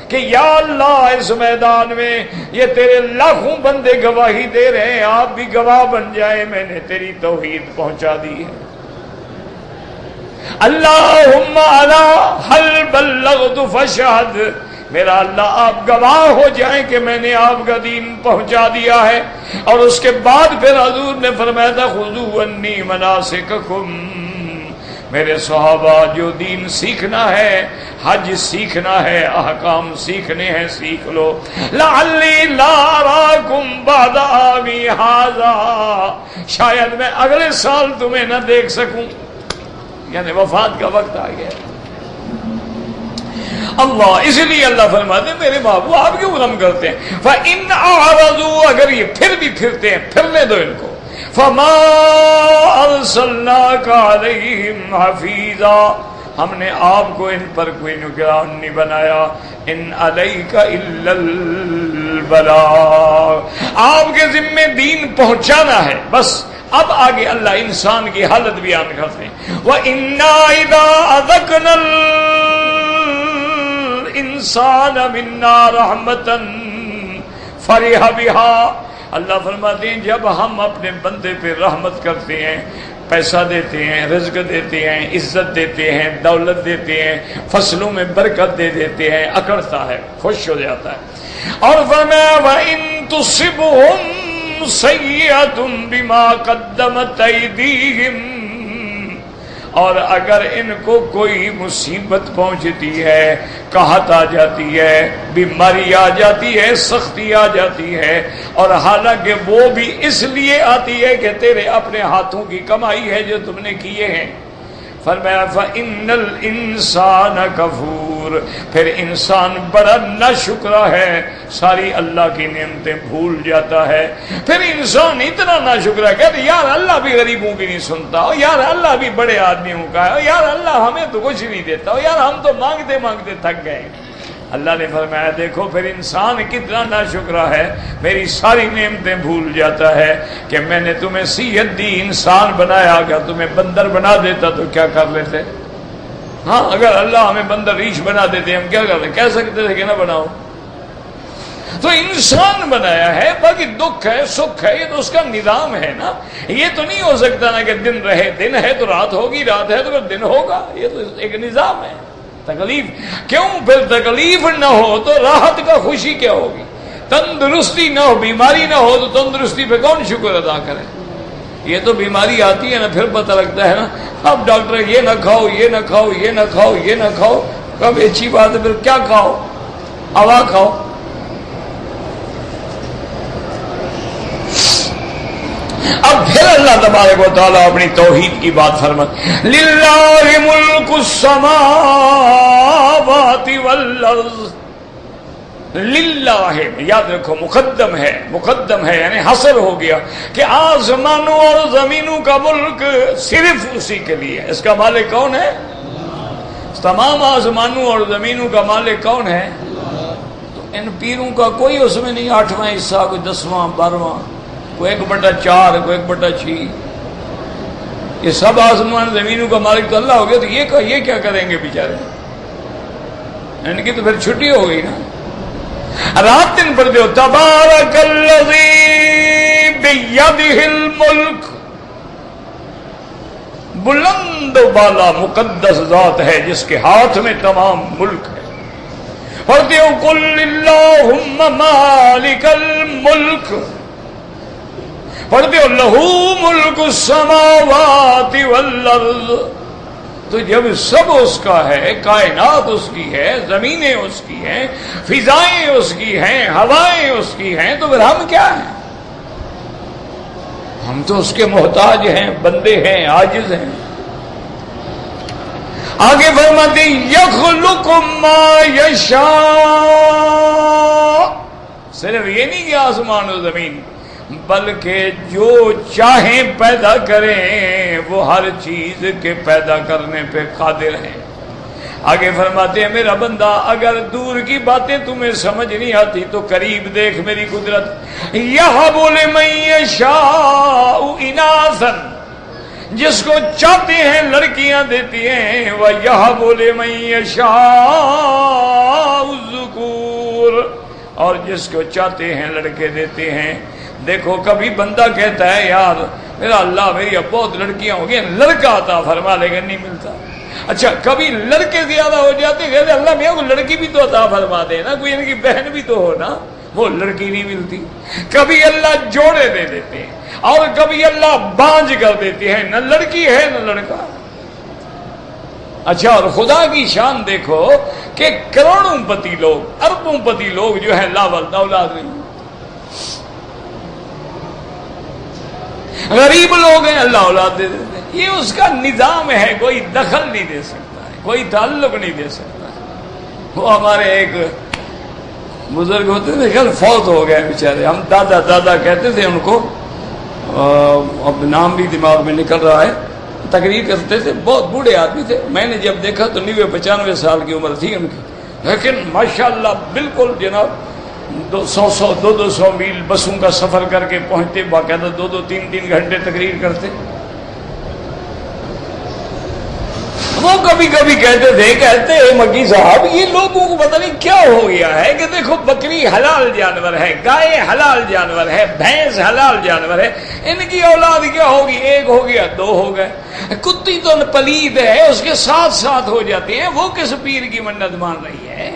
کہ یا اللہ اس میدان میں یہ تیرے لاکھوں بندے گواہی دے رہے ہیں، آپ بھی گواہ بن جائیں میں نے تیری توحید پہنچا دی ہے. اللہم علی هل بلغت فاشہد، میرا اللہ آپ گواہ ہو جائیں کہ میں نے آپ کا دین پہنچا دیا ہے. اور اس کے بعد پھر حضور نے فرمایا تھا خذوا عنی مناسککم، میرے صحابہ جو دین سیکھنا ہے، حج سیکھنا ہے، احکام سیکھنے ہیں، سیکھ لو. لعلی لا اراکم بعد عامی ھذا، شاید میں اگلے سال تمہیں نہ دیکھ سکوں، یعنی وفات کا وقت آ گیا. اللہ، اسی لیے اللہ فرماتے ہیں میرے محبوب آپ کیوں غم کرتے ہیں؟ فَإِنْ أَعْرَضُوا، اگر یہ پھر بھی پھرتے ہیں، پھرنے دو ان کو. فَمَا أَرْسَلْنَاكَ عَلَيْهِمْ حَفِيظًا، ہم نے آپ کو ان پر کوئی نگران نہیں بنایا. ان علیک الا البلاغ، آپ کے ذمے دین پہنچانا ہے بس. اب آگے اللہ انسان کی حالت بیان کرتے ہیں. وَإِنَّا إِذَا أَذَقْنَا الْإِنسَانَ مِنَّا رَحْمَةً فَرِحَ بِهَا، اللہ فرماتے ہیں جب ہم اپنے بندے پہ رحمت کرتے ہیں، پیسہ دیتے ہیں، رزق دیتے ہیں، عزت دیتے ہیں، دولت دیتے ہیں، فصلوں میں برکت دے دیتے ہیں، اکڑتا ہے، خوش ہو جاتا ہے. اور فرمایا وَإِن تُصِبْهُمْ سَيِّئَةٌ بِمَا قَدَّمَتْ أَيْدِيهِمْ، اور اگر ان کو کوئی مصیبت پہنچتی ہے، قحط آ جاتی ہے، بیماری آ جاتی ہے، سختی آ جاتی ہے، اور حالانکہ وہ بھی اس لیے آتی ہے کہ تیرے اپنے ہاتھوں کی کمائی ہے جو تم نے کیے ہیں، فرمایا فَإِنَّ الْإِنسَانَ كَفُورٌ، پھر انسان بڑا ناشکرا ہے، ساری اللہ کی نعمتیں بھول جاتا ہے۔ پھر انسان اتنا ناشکرا کہ یار اللہ بھی غریبوں کی نہیں سنتا، یار اللہ بھی بڑے آدمیوں کا ہے، یار اللہ ہمیں تو کچھ نہیں دیتا، یار ہم تو مانگتے مانگتے تھک گئے۔ اللہ نے فرمایا دیکھو پھر انسان کتنا ناشکرا ہے، میری ساری نعمتیں بھول جاتا ہے کہ میں نے تمہیں صحت دی، انسان بنایا، اگر تمہیں بندر بنا دیتا تو کیا کر لیتے؟ ہاں اگر اللہ ہمیں بندر ریچھ بنا دیتے ہم کیا کر لیں؟ کہہ سکتے تھے کہ نہ بناؤ۔ تو انسان بنایا ہے، باقی دکھ ہے سکھ ہے یہ تو اس کا نظام ہے نا، یہ تو نہیں ہو سکتا نا کہ دن رہے، دن ہے تو رات ہوگی، رات ہے تو پھر دن ہوگا، یہ تو ایک نظام ہے۔ تکلیف کیوں؟ پھر تکلیف نہ ہو تو راحت کا خوشی کیا ہوگی؟ تندرستی نہ ہو، بیماری نہ ہو تو تندرستی پہ کون شکر ادا کرے؟ یہ تو بیماری آتی ہے نا پھر پتہ لگتا ہے نا، اب ڈاکٹر یہ نہ کھاؤ، یہ نہ کھاؤ، یہ نہ کھاؤ، یہ نہ کھاؤ، کب اچھی بات ہے پھر کیا کھاؤ؟ ہوا کھاؤ۔ اب پھر اللہ تبارک و تعالیٰ اپنی توحید کی بات فرماتے للہ ملک السماوات والارض، للہ یاد رکھو مقدم ہے یعنی حصر ہو گیا کہ آسمانوں اور زمینوں کا ملک صرف اسی کے لیے ہے۔ اس کا مالک کون ہے؟ تمام آسمانوں اور زمینوں کا مالک کون ہے؟ تو ان پیروں کا کوئی اس میں نہیں 8واں حصہ، کوئی 10واں 12واں، کوئی 1/4، کوئی 1/6، یہ سب آسمان زمینوں کا مالک تو اللہ ہو گیا، تو یہ کیا کریں گے بیچارے؟ ان کی تو پھر چھٹی ہو گئی نا۔ رات دن پڑھتے ہو تبارک الذی بیدہ الملک، بلند و بالا مقدس ذات ہے جس کے ہاتھ میں تمام ملک ہے۔ پڑھتے ہو قل اللہم مالک الملک، پڑھتے ہو لہو ملک السماوات والارض، تو جب سب اس کا ہے، کائنات اس کی ہے، زمینیں اس کی ہیں، فضائیں اس کی ہیں، ہوائیں اس کی ہیں، تو پھر ہم کیا ہیں؟ ہم تو اس کے محتاج ہیں، بندے ہیں، عاجز ہیں۔ آگے فرماتے یخلق ما یشاء، صرف یہ نہیں کہ آسمان و زمین، بلکہ جو چاہیں پیدا کریں وہ ہر چیز کے پیدا کرنے پہ قادر ہیں۔ آگے فرماتے ہیں میرا بندہ اگر دور کی باتیں تمہیں سمجھ نہیں آتی تو قریب دیکھ میری قدرت۔ یہب لمن یشاء اناثا، جس کو چاہتے ہیں لڑکیاں دیتی ہیں، ویہب لمن یشاء الذکور، اور جس کو چاہتے ہیں لڑکے دیتے ہیں۔ دیکھو کبھی بندہ کہتا ہے یار میرا اللہ میری اب بہت لڑکیاں ہو گئی، لڑکا عطا فرما، لیکن نہیں ملتا۔ اچھا کبھی لڑکے زیادہ ہو جاتے ہیں، کہتے اللہ میاں کوئی لڑکی بھی تو عطا فرما دے نا، کوئی ان کی بہن بھی تو ہو نا، وہ لڑکی نہیں ملتی۔ کبھی اللہ جوڑے دے دیتے ہیں اور کبھی اللہ بانج کر دیتے ہیں، نہ لڑکی ہے نہ لڑکا۔ اچھا اور خدا کی شان دیکھو کہ کروڑوں پتی لوگ، اربوں پتی لوگ جو ہیں لا والدہ اولاد نہیں، غریب لوگ ہیں اللہ اولاد دے دیتے ہیں۔ یہ اس کا نظام ہے، کوئی دخل نہیں دے سکتا ہے، کوئی تعلق نہیں دے سکتا ہے۔ وہ ہمارے ایک بزرگ ہوتے تھے، خیر فوت ہو گئے بیچارے، ہم دادا کہتے تھے ان کو، اب نام بھی دماغ میں نکل رہا ہے، تقریر کرتے تھے، بہت بوڑھے آدمی تھے، میں نے جب دیکھا تو 90-95 سال کی عمر تھی ان کی، لیکن ماشاءاللہ بالکل جناب 200 میل بسوں کا سفر کر کے پہنچتے، باقاعدہ 2-3 گھنٹے تقریر کرتے۔ وہ کبھی کبھی کہتے مکی صاحب یہ لوگوں کو پتہ نہیں کیا ہو گیا ہے کہ دیکھو بکری حلال جانور ہے، گائے حلال جانور ہے، بھینس حلال جانور ہے، ان کی اولاد کیا ہوگی؟ 1 ہو گیا، 2 ہو گئے، کتی تو پلید ہے اس کے ساتھ ہو جاتے ہیں، وہ کس پیر کی منت مان رہی ہے؟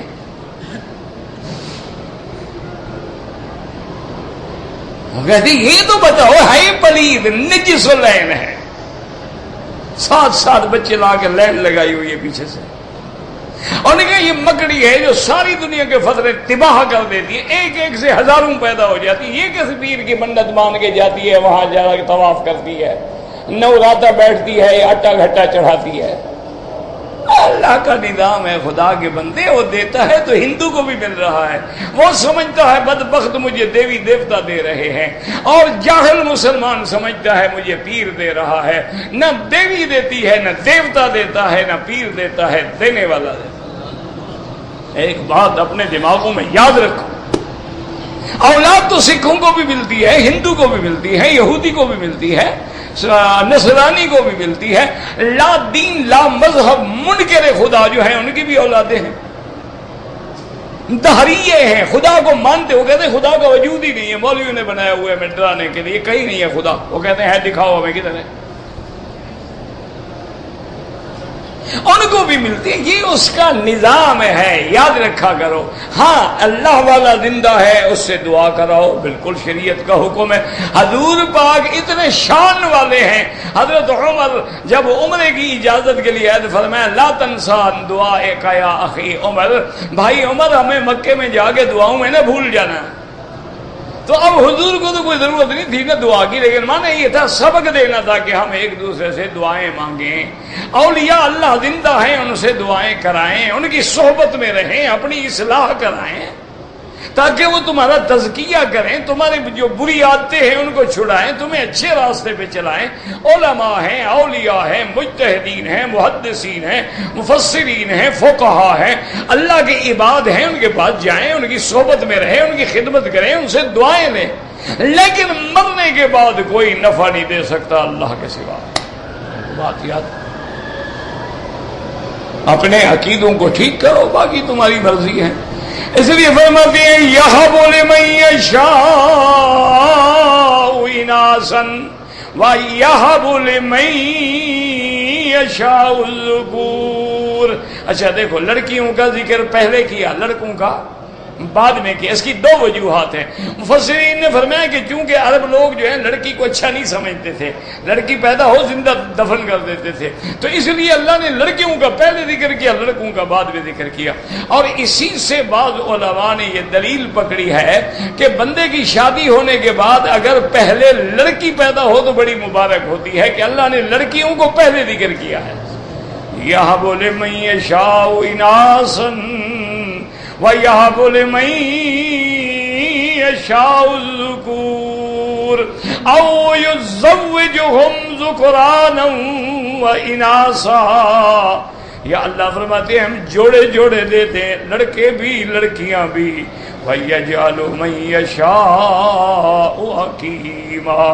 وہ کہتی یہ تو بتاؤ ہے پلید نجس العین ہے، 7 بچے لا کے لائن لگائی ہوئی ہے پیچھے سے. اور نے کہا یہ مکڑی ہے جو ساری دنیا کے فطرے تباہ کر دیتی ہے, ایک سے ہزاروں پیدا ہو جاتی ہے. یہ کس پیر کی منت مان کے جاتی ہے, وہاں جا کے طواف کرتی ہے, نوراتہ بیٹھتی ہے, آٹا گھٹا چڑھاتی ہے. اللہ کا نظام ہے خدا کے بندے, وہ دیتا ہے تو ہندو کو بھی مل رہا ہے. وہ سمجھتا ہے بدبخت مجھے دیوی دیوتا دے رہے ہیں, اور جاہل مسلمان سمجھتا ہے مجھے پیر دے رہا ہے. نہ دیوی دیتی ہے, نہ دیوتا دیتا ہے, نہ پیر دیتا ہے, دینے والا دیتا ہے. ایک بات اپنے دماغوں میں یاد رکھو, اولاد تو سکھوں کو بھی ملتی ہے, ہندو کو بھی ملتی ہے, یہودی کو بھی ملتی ہے, نصرانی کو بھی ملتی ہے. لا دین لا مذہب منکر خدا جو ہیں ان کی بھی اولادیں ہیں, دہریے ہیں, خدا کو مانتے. وہ کہتے ہیں خدا کا وجود ہی نہیں ہے, مولویوں نے بنایا ہوا ہے ہمیں ڈرانے کے لیے, کہیں نہیں ہے خدا. وہ کہتے ہیں دکھاؤ ہمیں کدھر ہے. ان کو بھی ملتی ہے. یہ اس کا نظام ہے, یاد رکھا کرو. ہاں اللہ والا زندہ ہے, اس سے دعا کراؤ, بالکل شریعت کا حکم ہے. حضور پاک اتنے شان والے ہیں. حضرت عمر جب عمرے کی اجازت کے لیے عہد فرمایا, لا تنسان دعائک یا اخی عمر, بھائی عمر ہمیں مکے میں جا کے دعاؤں میں نہ بھول جانا. تو اب حضور کو تو کوئی ضرورت نہیں تھی نا دعا کی, لیکن مانے یہ تھا سبق دینا تھا کہ ہم ایک دوسرے سے دعائیں مانگیں. اولیاء اللہ زندہ ہیں, ان سے دعائیں کرائیں, ان کی صحبت میں رہیں, اپنی اصلاح کرائیں, تاکہ وہ تمہارا تزکیہ کریں, تمہاری جو بری عادتیں ہیں ان کو چھڑائیں, تمہیں اچھے راستے پہ چلائیں. علماء ہیں, اولیاء ہیں, مجتہدین ہیں, محدثین ہیں, مفسرین ہیں, فقہا ہیں, اللہ کے عباد ہیں, ان کے پاس جائیں, ان کی صحبت میں رہیں, ان کی خدمت کریں, ان سے دعائیں لیں. لیکن مرنے کے بعد کوئی نفع نہیں دے سکتا اللہ کے سوا. بات یاد, اپنے عقیدوں کو ٹھیک کرو, باقی تمہاری مرضی ہے. اس لیے فرماتے ہیں یہب لمن یشاء اناسا ویہب لمن یشاء الذکور. اچھا دیکھو, لڑکیوں کا ذکر پہلے کیا, لڑکوں کا بعد میں کیا. اس کی 2 وجوہات ہیں. مفسرین نے فرمایا کہ چونکہ عرب لوگ جو ہیں لڑکی کو اچھا نہیں سمجھتے تھے, لڑکی پیدا ہو زندہ دفن کر دیتے تھے, تو اس لیے اللہ نے لڑکیوں کا پہلے ذکر کیا, لڑکوں کا بعد میں ذکر کیا. اور اسی سے بعض علماء نے یہ دلیل پکڑی ہے کہ بندے کی شادی ہونے کے بعد اگر پہلے لڑکی پیدا ہو تو بڑی مبارک ہوتی ہے کہ اللہ نے لڑکیوں کو پہلے ذکر کیا ہے. یہب لمن یشاء اناسا وَيَهَبُ لِمَن يَشَاءُ الذُّكُورَ أَوْ يُزَوِّجُهُمْ ذُكْرَانًا وَإِنَاثًا. یا اللہ فرماتے ہیں ہم جوڑے جوڑے دیتے ہیں, لڑکے بھی لڑکیاں بھی. وَيَجْعَلُ مَن يَشَاءُ حَكِيمًا,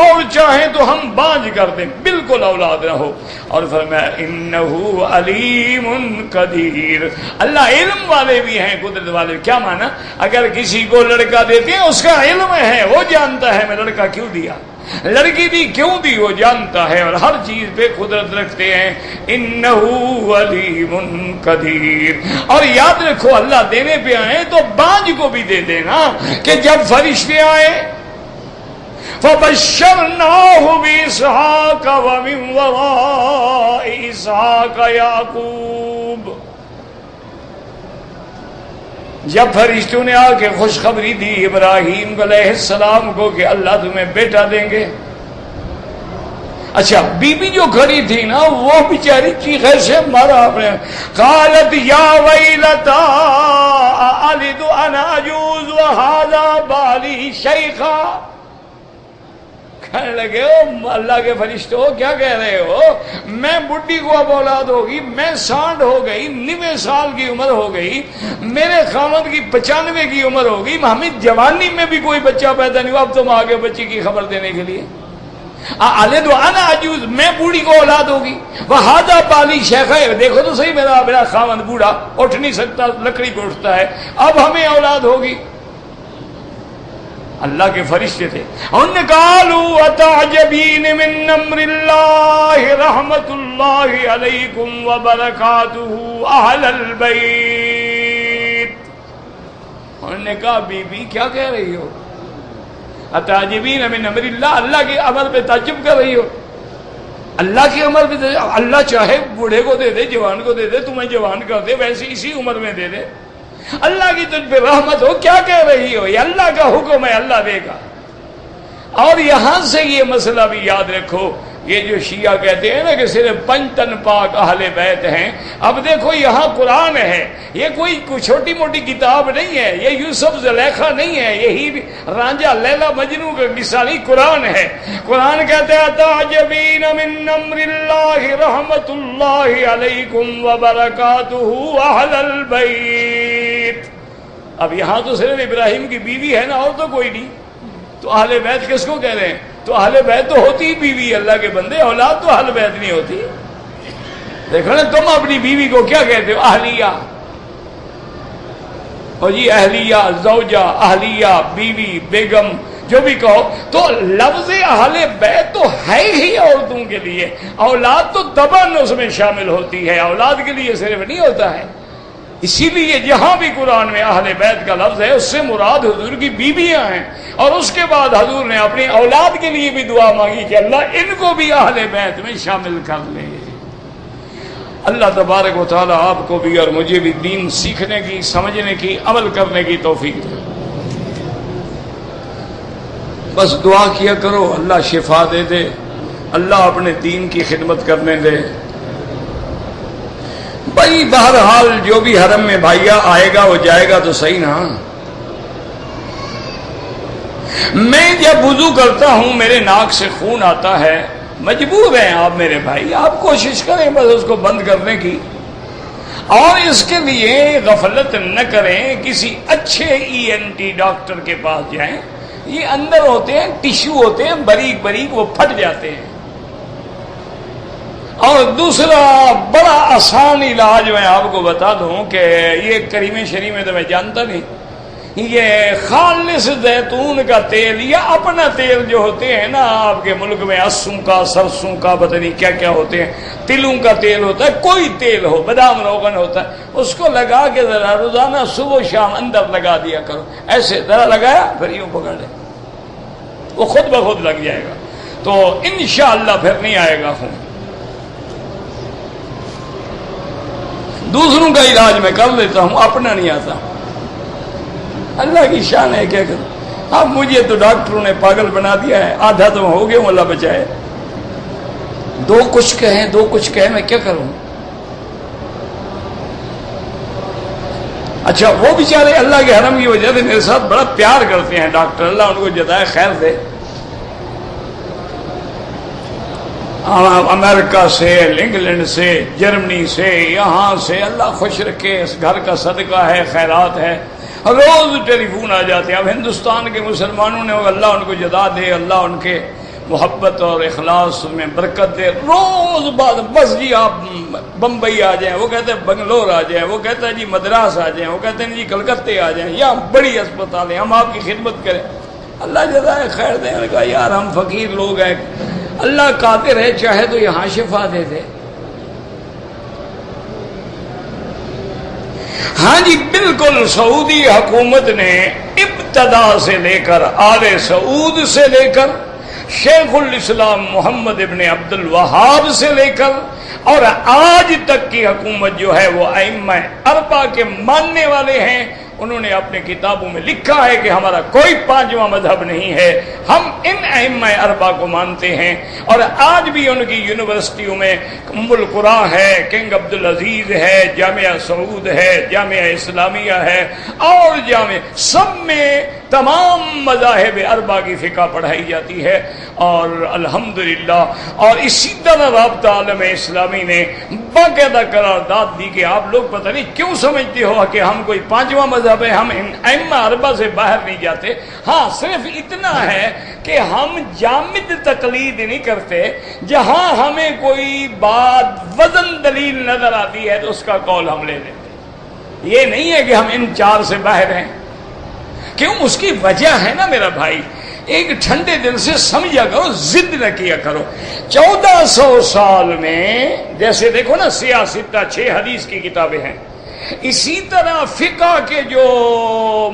اور چاہیں تو ہم بانجھ کر دیں, بالکل اولاد نہ ہو. اور فرمایا انہو علیم قدیر, اللہ علم والے بھی ہیں, قدرت والے. کیا مانا, اگر کسی کو لڑکا دیتے ہیں اس کا علم ہے, وہ جانتا ہے میں لڑکا کیوں دیا, لڑکی دی کیوں دی, وہ جانتا ہے, اور ہر چیز پہ قدرت رکھتے ہیں. انہو علیم قدیر. اور یاد رکھو اللہ دینے پہ آئے تو بانج کو بھی دے دینا, کہ جب فرشتے آئے فَبَشَّرْنَاهُ بِإِسْحَاقَ وَمِن وَرَاءِ إِسْحَاقَ يَعْقُوبَ. جب فرشتوں نے آ کے خوشخبری دی ابراہیم علیہ السلام کو کہ اللہ تمہیں بیٹا دیں گے. اچھا بی بی جو کھڑی تھی نا, وہ بیچاری چیخے سے مارا اپنے, قالت یا ویلتا اَأَلِدُ أَنَا عَجُوزٌ وَهَذَا بَالِي شَيْخًا. کہنے لگے اللہ کے فرشتوں کیا کہہ رہے ہو, میں بڈھی کو اب اولاد ہوگی, میں 60 ہو گئی, 90 سال کی عمر ہو گئی, میرے خاوند کی 95 کی عمر ہوگی, ہمیں جوانی میں بھی کوئی بچہ پیدا نہیں ہوا, اب تم آگے بچی کی خبر دینے کے لیے. اَلِدُ أَنَا عَجُوزٌ, میں بوڑھی کو اولاد ہوگی, وَهَذَا بَالِي شَيْخًا, دیکھو تو صحیح میرا خاوند بوڑھا, اٹھ نہیں سکتا, لکڑی پہ اٹھتا ہے, اب ہمیں اولاد ہوگی. اللہ کے فرشتے تھے, انہوں نے قالوا اتعجبین من امر اللہ رحمت اللہ علیکم وبرکاتہ اہل البیت. انہوں نے کہا بی بی کیا کہہ رہی ہو, اتعجبین من امر اللہ, اللہ کے امر پہ تعجب کر رہی ہو. اللہ کی عمر بھی دے، اللہ چاہے بوڑھے کو دے دے، جوان کو دے دے، تمہیں جوان کر دے، ویسے اسی عمر میں دے دے۔ اللہ کی تجھ پہ رحمت ہو، کیا کہہ رہی ہو؟ یہ اللہ کا حکم ہے، اللہ دے گا۔ اور یہاں سے یہ مسئلہ بھی یاد رکھو، یہ جو شیعہ کہتے ہیں نا کہ صرف پنجتن پاک اہل بیت ہیں، اب دیکھو یہاں قرآن ہے، یہ کوئی چھوٹی موٹی کتاب نہیں ہے، یہ یوسف زلیخا نہیں ہے، یہی رانجھا لیلا مجنو کا قصہ نہیں، قرآن ہے۔ قرآن کہتے ہیں تعجبین من امر اللہ رحمت اللہ علیکم وبرکاتہ اہل البیت۔ اب یہاں تو صرف ابراہیم کی بیوی ہے نا، اور تو کوئی نہیں، تو اہل بیت کس کو کہہ رہے ہیں؟ تو اہل بیت تو ہوتی ہی بیوی، اللہ کے بندے، اولاد تو اہل بیت نہیں ہوتی۔ دیکھو نا تم اپنی بیوی کو کیا کہتے ہو؟ اہلیہ۔ اور جی اہلیہ، زوجہ، اہلیہ، بیوی، بیگم، جو بھی کہو، تو لفظ اہل بیت تو ہے ہی عورتوں کے لیے، اولاد تو طبعاً اس میں شامل ہوتی ہے، اولاد کے لیے صرف نہیں ہوتا ہے۔ اسی لیے جہاں بھی قرآن میں اہل بیت کا لفظ ہے اس سے مراد حضور کی بیویاں ہیں، اور اس کے بعد حضور نے اپنی اولاد کے لیے بھی دعا مانگی کہ اللہ ان کو بھی اہل بیت میں شامل کر لے۔ اللہ تبارک و تعالی آپ کو بھی اور مجھے بھی دین سیکھنے کی، سمجھنے کی، عمل کرنے کی توفیق دے۔ بس دعا کیا کرو اللہ شفا دے دے، اللہ اپنے دین کی خدمت کرنے دے۔ بھائی بہرحال جو بھی حرم میں بھائیا آئے گا وہ جائے گا تو صحیح نا۔ میں جب وضو کرتا ہوں میرے ناک سے خون آتا ہے، مجبور ہیں آپ میرے بھائی، آپ کوشش کریں بس اس کو بند کرنے کی، اور اس کے لیے غفلت نہ کریں، کسی اچھے ENT ڈاکٹر کے پاس جائیں۔ یہ اندر ہوتے ہیں، ٹیشو ہوتے ہیں باریک باریک، وہ پھٹ جاتے ہیں۔ اور دوسرا بڑا آسان علاج میں آپ کو بتا دوں کہ یہ کریم شریف میں تو میں جانتا نہیں، یہ خالص زیتون کا تیل یا اپنا تیل جو ہوتے ہیں نا آپ کے ملک میں، اسوں کا، سرسوں کا، پتہ نہیں کیا کیا ہوتے ہیں، تلوں کا تیل ہوتا ہے، کوئی تیل ہو، بادام روغن ہوتا ہے، اس کو لگا کے ذرا روزانہ صبح و شام اندر لگا دیا کرو، ایسے ذرا لگایا پھر یوں پکڑ لے، وہ خود بخود لگ جائے گا، تو انشاءاللہ پھر نہیں آئے گا خون۔ دوسروں کا علاج میں کر لیتا ہوں، اپنا نہیں آتا، اللہ کی شان ہے، کیا کروں؟ اب مجھے تو ڈاکٹروں نے پاگل بنا دیا ہے، آدھا تو ہو گیا ہوں، اللہ بچائے، دو کچھ کہیں میں کیا کروں؟ اچھا وہ بیچارے اللہ کے حرم کی وجہ سے میرے ساتھ بڑا پیار کرتے ہیں ڈاکٹر، اللہ ان کو جزائے خیر دے، امریکہ سے، انگلینڈ سے، جرمنی سے، یہاں سے، اللہ خوش رکھے، اس گھر کا صدقہ ہے، خیرات ہے، روز ٹیلی فون آ جاتے ہیں۔ اب ہندوستان کے مسلمانوں نے اللہ ان کو جزا دے، اللہ ان کے محبت اور اخلاص میں برکت دے، روز بعد بس جی آپ بمبئی آ جائیں، وہ کہتے ہیں بنگلور آ جائیں، وہ کہتے ہیں جی مدراس آ جائیں، وہ کہتے ہیں جی کلکتے آ جائیں، یا بڑی اسپتالیں، ہم آپ کی خدمت کریں، اللہ جزائے خیر دے۔ نے کہا یار ہم فقیر لوگ ہیں، اللہ قادر ہے چاہے تو یہاں شفا دے دے۔ ہاں جی بالکل، سعودی حکومت نے ابتدا سے لے کر، آل سعود سے لے کر، شیخ الاسلام محمد ابن عبد الوہاب سے لے کر اور آج تک کی حکومت جو ہے وہ ائمہ اربعہ کے ماننے والے ہیں، انہوں نے اپنے کتابوں میں لکھا ہے کہ ہمارا کوئی پانچواں مذہب نہیں ہے، ہم ان ائمہ اربعہ کو مانتے ہیں، اور آج بھی ان کی یونیورسٹیوں میں ام القرآن ہے، کنگ عبدالعزیز ہے، جامعہ سعود ہے، جامعہ اسلامیہ ہے، اور جامعہ سب میں تمام مذاہب اربعہ کی فقہ پڑھائی جاتی ہے، اور الحمدللہ، اور اسی طرح رابطہ عالم اسلامی نے باقاعدہ قرارداد دی کہ آپ لوگ پتہ نہیں کیوں سمجھتے ہو کہ ہم کوئی پانچواں مذہب ہے، ہم ائمہ اربعہ سے باہر نہیں جاتے، ہاں صرف اتنا ہے کہ ہم جامد تقلید نہیں کرتے، جہاں ہمیں کوئی بات وزن دلیل نظر آتی ہے تو اس کا قول ہم لے لیتے، یہ نہیں ہے کہ ہم ان چار سے باہر ہیں، کیوں؟ اس کی وجہ ہے نا میرا بھائی، ایک ٹھنڈے دل سے سمجھا کرو، ضد نہ کیا کرو۔ 1400 سال میں جیسے دیکھو نا، سیاستہ 6 حدیث کی کتابیں ہیں، اسی طرح فقہ کے جو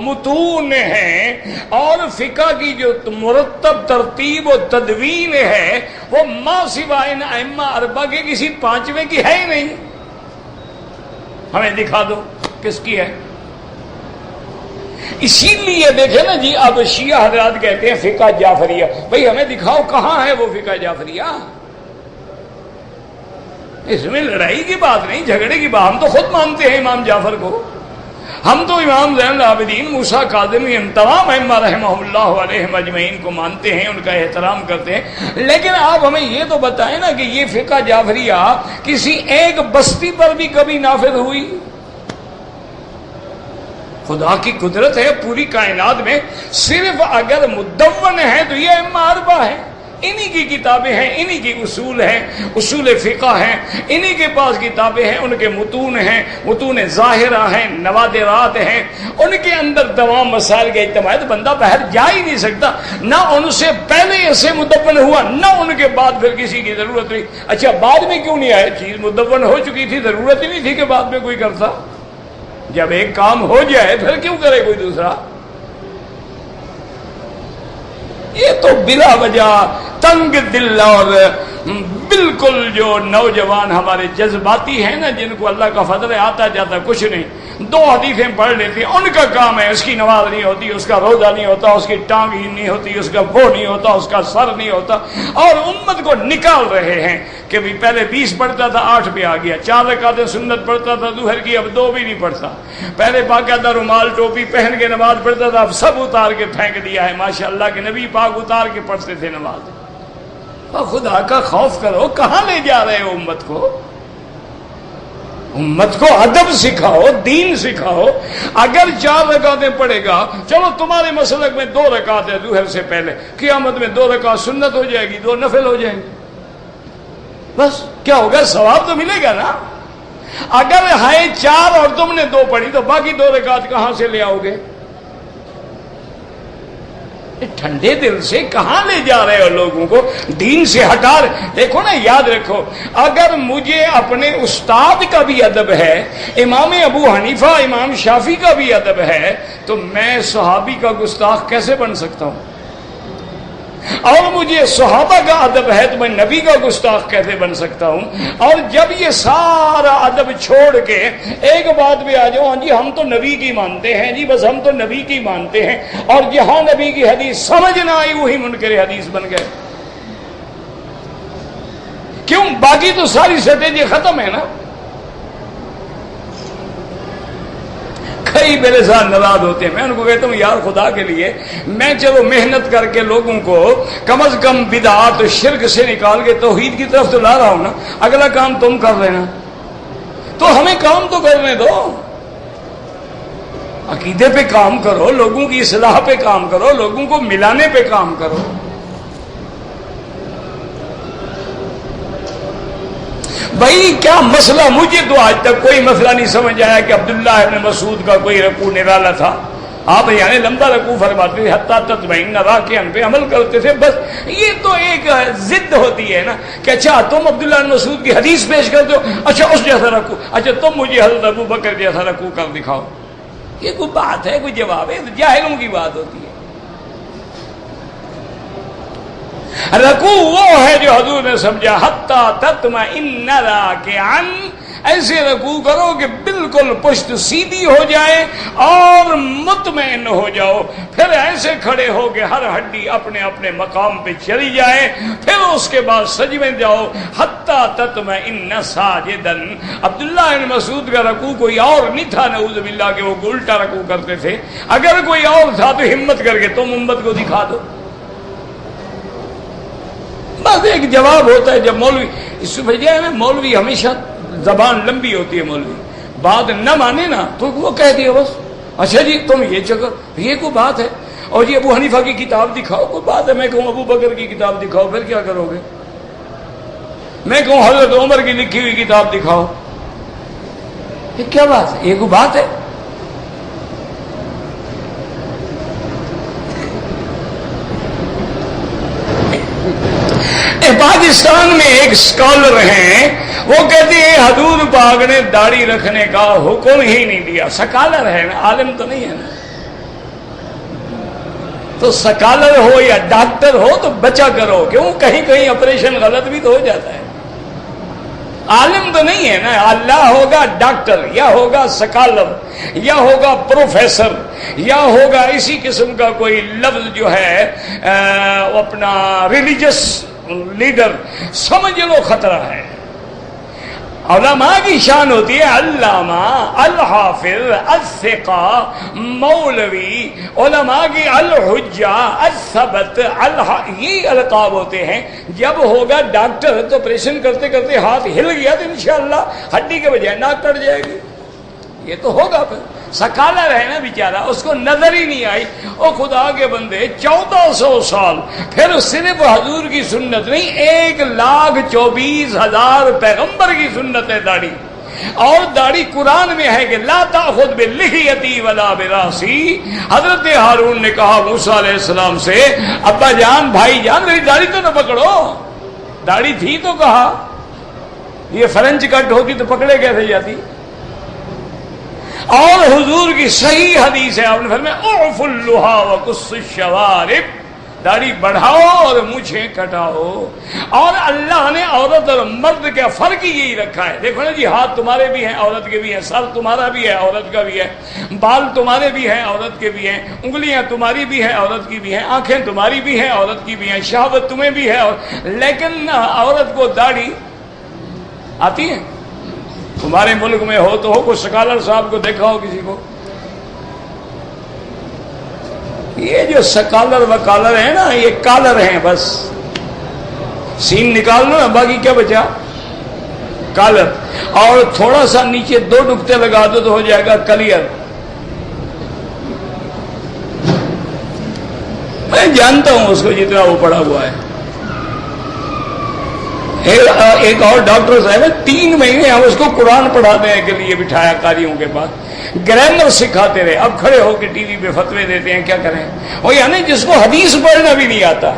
متون ہیں اور فقہ کی جو مرتب ترتیب و تدوین ہے وہ ما سوائے ان ائمہ اربعہ کے کسی پانچویں کی ہے ہی نہیں. ہمیں دکھا دو کس کی ہے. اسی لیے دیکھیں نا جی، اب شیعہ حضرات کہتے ہیں فقہ جعفریہ. بھئی ہمیں دکھاؤ کہاں ہے وہ فقہ جعفریہ. اس میں لڑائی کی بات نہیں، جھگڑے کی بات. ہم تو خود مانتے ہیں امام جعفر کو. ہم تو امام زین العابدین، موسیٰ کاظمی، ان تمام ائمہ رحمہ اللہ علیہم اجمعین کو مانتے ہیں، ان کا احترام کرتے ہیں. لیکن آپ ہمیں یہ تو بتائیں نا کہ یہ فقہ جعفریہ کسی ایک بستی پر بھی کبھی نافذ ہوئی؟ خدا کی قدرت ہے پوری کائنات میں صرف اگر مدون ہے تو یہ ائمہ اربعہ ہیں. انہی کی کتابیں ہیں، انہی کی اصول ہیں، اصول فقہ ہیں، انہی کے پاس کتابیں ہیں، ان کے متون ہیں، متون ظاہرہ ہیں، نوادرات ہیں، ان کے اندر تمام مسائل کا اجتماع ہے. تو بندہ باہر جا ہی نہیں سکتا. نہ ان سے پہلے ایسے مدون ہوا، نہ ان کے بعد پھر کسی کی ضرورت ہوئی. اچھا بعد میں کیوں نہیں آئے؟ چیز مدون ہو چکی تھی، ضرورت ہی نہیں تھی کہ بعد میں کوئی کرتا. جب ایک کام ہو جائے پھر کیوں کرے کوئی دوسرا؟ یہ تو بلا وجہ تنگ دل اور بالکل جو نوجوان ہمارے جذباتی ہیں نا، جن کو اللہ کا فضل ہے، آتا جاتا کچھ نہیں، دو حدیثیں پڑھ لیتے ہیں، ان کا کام ہے. اس کی نماز نہیں ہوتی، اس کا روزہ نہیں ہوتا، اس کی ٹانگ ہی نہیں ہوتی، اس کا وہ نہیں ہوتا، اس کا سر نہیں ہوتا، اور امت کو نکال رہے ہیں کہ بھی پہلے 20 پڑھتا تھا 8 پہ آ گیا، 4 رکعتیں سنت پڑھتا تھا ظہر کی، اب 2 بھی نہیں پڑھتا. پہلے باقاعدہ رومال ٹوپی پہن کے نماز پڑھتا تھا، اب سب اتار کے پھینک دیا ہے. ماشاءاللہ کہ نبی پاک اتار کے پڑھتے تھے نماز. اور خدا کا خوف کرو، کہاں لے جا رہے ہو امت کو؟ امت کو ادب سکھاؤ، دین سکھاؤ. اگر 4 رکعتیں پڑھے گا، چلو تمہارے مسلک میں 2 رکعت ہے ظہر سے پہلے، قیامت میں 2 رکعت سنت ہو جائے گی، 2 نفل ہو جائیں گے. بس کیا ہوگا؟ ثواب تو ملے گا نا. اگر ہے 4 اور تم نے 2 پڑھی تو باقی 2 رکعت کہاں سے لے آؤ گے؟ ٹھنڈے دل سے کہاں لے جا رہے ہو لوگوں کو؟ دین سے ہٹا رہے. دیکھو نا، یاد رکھو، اگر مجھے اپنے استاد کا بھی ادب ہے، امام ابو حنیفہ، امام شافعی کا بھی ادب ہے، تو میں صحابی کا گستاخ کیسے بن سکتا ہوں؟ اور مجھے صحابہ کا ادب ہے تو میں نبی کا گستاخ کیسے بن سکتا ہوں؟ اور جب یہ سارا ادب چھوڑ کے ایک بات پہ آ جاؤ، ہاں جی ہم تو نبی کی مانتے ہیں، جی بس ہم تو نبی کی مانتے ہیں، اور جہاں نبی کی حدیث سمجھ نہ آئی وہی منکر حدیث بن گئے. کیوں؟ باقی تو ساری سطح ختم ہے نا. کئی میرے ساتھ ناراض ہوتے ہیں. میں ان کو کہتا ہوں یار خدا کے لیے میں چلو محنت کر کے لوگوں کو کم از کم بدعات شرک سے نکال کے توحید کی طرف تو لا رہا ہوں نا. اگلا کام تم کر لینا، تو ہمیں کام تو کرنے دو. عقیدے پہ کام کرو، لوگوں کی اصلاح پہ کام کرو، لوگوں کو ملانے پہ کام کرو. بھائی کیا مسئلہ؟ مجھے تو آج تک کوئی مسئلہ نہیں سمجھ آیا کہ عبداللہ ابن مسعود کا کوئی رکوع نرالا تھا. آپ یعنی لمبا رکوع فرماتے تھے، حتیٰ تطمئن راکعاً پہ عمل کرتے تھے. بس یہ تو ایک ضد ہوتی ہے نا کہ اچھا تم عبداللہ ابن مسعود کی حدیث پیش کرتے ہو، اچھا اس جیسا رکوع، اچھا تم مجھے حضرت ابو بکر جیسا رکوع کر دکھاؤ. یہ کوئی بات ہے؟ کوئی جواب ہے؟ جاہلوں کی بات ہوتی ہے. رکوع وہ ہے جو حضور نے سمجھا حتی تطمئن راکعاً، ایسے رکوع کرو کہ بالکل پشت سیدھی ہو جائے اور مطمئن ہو جاؤ. پھر ایسے کھڑے ہو کہ ہر ہڈی اپنے اپنے مقام پہ چلی جائے. پھر اس کے بعد سجدے میں جاؤ حتی تطمئن ساجداً. عبداللہ بن مسعود کا رکوع کوئی اور نہیں تھا نعوذ باللہ کہ وہ الٹا رکوع کرتے تھے. اگر کوئی اور تھا تو ہمت کر کے تم امت کو دکھا دو. بس ایک جواب ہوتا ہے. جب مولوی اس وجہ ہے نا، مولوی ہمیشہ زبان لمبی ہوتی ہے. مولوی بات نہ مانے نا تو وہ کہہ دیا بس اچھا جی تم یہ چکر، یہ کوئی بات ہے. اور یہ ابو حنیفہ کی کتاب دکھاؤ، کوئی بات ہے. میں کہوں ابو بکر کی کتاب دکھاؤ، پھر کیا کرو گے؟ میں کہوں حضرت عمر کی لکھی ہوئی کتاب دکھاؤ، یہ کیا بات ہے؟ یہ کوئی بات ہے؟ پاکستان میں ایک اسکالر ہیں، وہ کہتے ہیں حضور پاک نے داڑھی رکھنے کا حکم ہی نہیں دیا. سکالر ہے نا، عالم تو نہیں ہے نا. تو سکالر ہو یا ڈاکٹر ہو تو بچا کرو، کیوں کہیں کہیں آپریشن غلط بھی تو ہو جاتا ہے. عالم تو نہیں ہے نا. اللہ ہوگا ڈاکٹر، یا ہوگا سکالر، یا ہوگا پروفیسر، یا ہوگا اسی قسم کا کوئی لفظ جو ہے اپنا ریلیجس لیڈر. سمجھ لو خطرہ ہے. علماء کی شان ہوتی ہے علامہ، الحافظ، الثقہ، مولوی. علماء کی الحجہ، الثبت، یہ القاب ہوتے ہیں. جب ہوگا ڈاکٹر تو آپریشن کرتے کرتے ہاتھ ہل گیا تو انشاءاللہ ہڈی کے بجائے ناک کٹ جائے گی. یہ تو ہوگا. پھر سکالر ہے نا بیچارہ، اس کو نظر ہی نہیں آئی. او خدا کے بندے 1400 سال پھر صرف حضور کی سنت نہیں، 1,24,000 پیغمبر کی سنت ہے داڑھی. اور داڑھی قرآن میں ہے کہ لا تاخذ بلحیتی ولا براسی. حضرت ہارون نے کہا موسیٰ علیہ السلام سے، ابا جان، بھائی جان، میری داڑھی تو نہ پکڑو. داڑھی تھی تو کہا. یہ فرنچ کٹ ہوتی تو پکڑے کیسے جاتی. اور حضور کی صحیح حدیث ہے، آپ نے فرمایا اعف اللحا وقص الشوارب، داڑھی بڑھاؤ اور مونچھیں کٹاؤ. اور اللہ نے عورت اور مرد کا فرق ہی یہی رکھا ہے. دیکھو نا جی، ہاتھ تمہارے بھی ہیں، عورت کے بھی ہیں. سر تمہارا بھی ہے، عورت کا بھی ہے. بال تمہارے بھی ہیں، عورت کے بھی ہیں. انگلیاں تمہاری بھی ہیں، عورت کی بھی ہیں. آنکھیں تمہاری بھی ہیں، عورت کی بھی ہیں. شہوت تمہیں بھی ہے. لیکن عورت کو داڑھی آتی ہے. تمہارے ملک میں ہو تو ہو، کوئی سکالر صاحب کو دیکھا ہو کسی کو. یہ جو سکالر وکالر ہیں نا، یہ کالر ہیں بس. سین نکال لو نا، باقی کیا بچا؟ کالر. اور تھوڑا سا نیچے 2 نقطے لگا دو تو ہو جائے گا کلیئر. میں جانتا ہوں اس کو جتنا وہ پڑا ہوا ہے. ایک اور ڈاکٹر صاحب 3 مہینے ہم اس کو قرآن پڑھانے کے لیے بٹھایا قاریوں کے پاس، گرامر سکھاتے رہے. اب کھڑے ہو کے ٹی وی پہ فتوے دیتے ہیں، کیا کریں. وہ یعنی جس کو حدیث پڑھنا بھی نہیں آتا.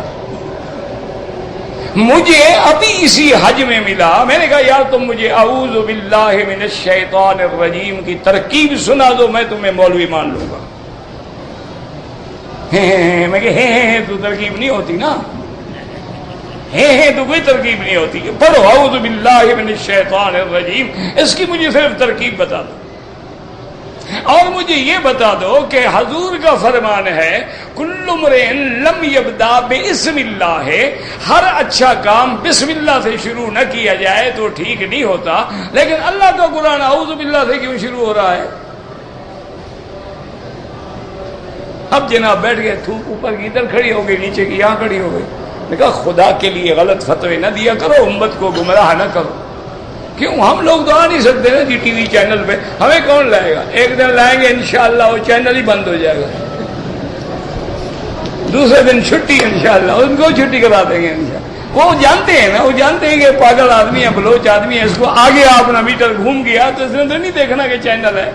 مجھے ابھی اسی حج میں ملا، میں نے کہا یار تم مجھے اعوذ باللہ من الشیطان الرجیم کی ترکیب سنا دو، میں تمہیں مولوی مان لوں گا. میں کہ تو ترکیب نہیں ہوتی نا، تو کوئی ترکیب نہیں ہوتی. پڑھو اعوذ باللہ من الشیطان الرجیم، اس کی مجھے صرف ترکیب بتا دو. اور مجھے یہ بتا دو کہ حضور کا فرمان ہے کل امرئ لم یبدا باسم اللہ، ہر اچھا کام بسم اللہ سے شروع نہ کیا جائے تو ٹھیک نہیں ہوتا. لیکن اللہ کا قرآن اعوذ باللہ سے کیوں شروع ہو رہا ہے؟ اب جناب بیٹھ گئے، تھوک اوپر کی ادھر کھڑی ہو گئی، نیچے کی یہاں کھڑی ہو گئی. نے کہا خدا کے لیے غلط فتوے نہ دیا کرو، امت کو گمراہ نہ کرو. کیوں؟ ہم لوگ تو آ نہیں سکتے نا جی ٹی وی چینل پہ. ہمیں کون لائے گا؟ ایک دن لائیں گے انشاءاللہ وہ چینل ہی بند ہو جائے گا. دوسرے دن چھٹی انشاءاللہ، ان کو چھٹی کرا دیں گے انشاءاللہ. وہ جانتے ہیں نا، وہ جانتے ہیں کہ پاگل آدمی ہے، بلوچ آدمی ہے، اس کو آگے اپنا میٹر گھوم گیا تو اس نے تو نہیں دیکھنا کہ چینل ہے.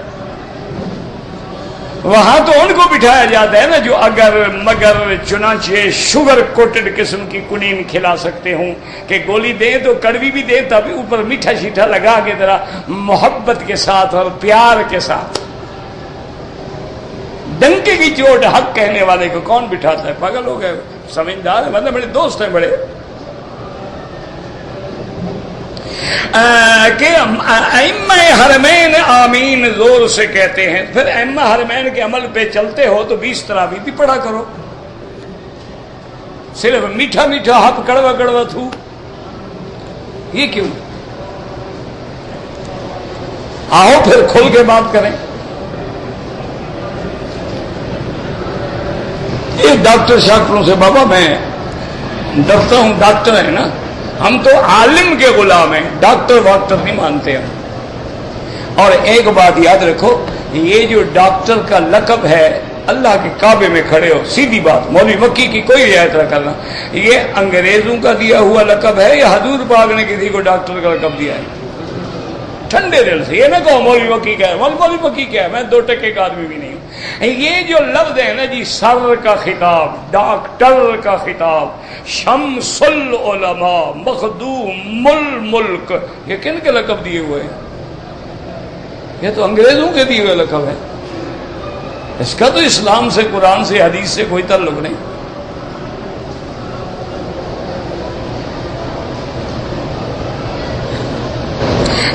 وہاں تو ان کو بٹھایا جاتا ہے نا جو اگر مگر چنانچہ شوگر کوٹڈ قسم کی کنین کھلا سکتے ہوں کہ گولی دیں تو کڑوی بھی دیں، تب اوپر میٹھا شیٹھا لگا کے ذرا محبت کے ساتھ اور پیار کے ساتھ. ڈنکے کی چوٹ حق کہنے والے کو کون بٹھاتا ہے؟ پاگل ہو گئے. سمجھدار ہے، مطلب میرے دوست ہیں بڑے کہ ائمہ حرمین آمین زور سے کہتے ہیں. پھر ائمہ حرمین کے عمل پہ چلتے ہو تو 20 تراویح بھی پڑھا کرو. صرف میٹھا میٹھا حق کڑوا کڑوا تھو، یہ کیوں؟ آؤ پھر کھل کے بات کریں. یہ ڈاکٹر شاکٹروں سے، بابا میں ڈرتا ہوں، ڈاکٹر ہے نا، ہم تو عالم کے غلام ہیں، ڈاکٹر واکٹر نہیں مانتے ہم. اور ایک بات یاد رکھو، یہ جو ڈاکٹر کا لقب ہے، اللہ کے کعبے میں کھڑے ہو، سیدھی بات، مولوی مکی کی کوئی رعایت نہ کرنا، یہ انگریزوں کا دیا ہوا لقب ہے یا حضور پاک نے کسی کو ڈاکٹر کا لقب دیا ہے؟ ٹھنڈے دل سے یہ نہ کہو مولوی مکی کیا ہے. مولوی مکی کیا ہے؟ میں 2 ٹکے کا آدمی بھی نہیں ہوں. یہ جو لفظ ہے نا جی، سر کا خطاب، ڈاکٹر کا خطاب، شمس العلماء، مخدوم الملک، یہ کن کے لقب دیے ہوئے ہیں؟ یہ تو انگریزوں کے دیے ہوئے لقب ہے، اس کا تو اسلام سے، قرآن سے، حدیث سے کوئی تعلق نہیں۔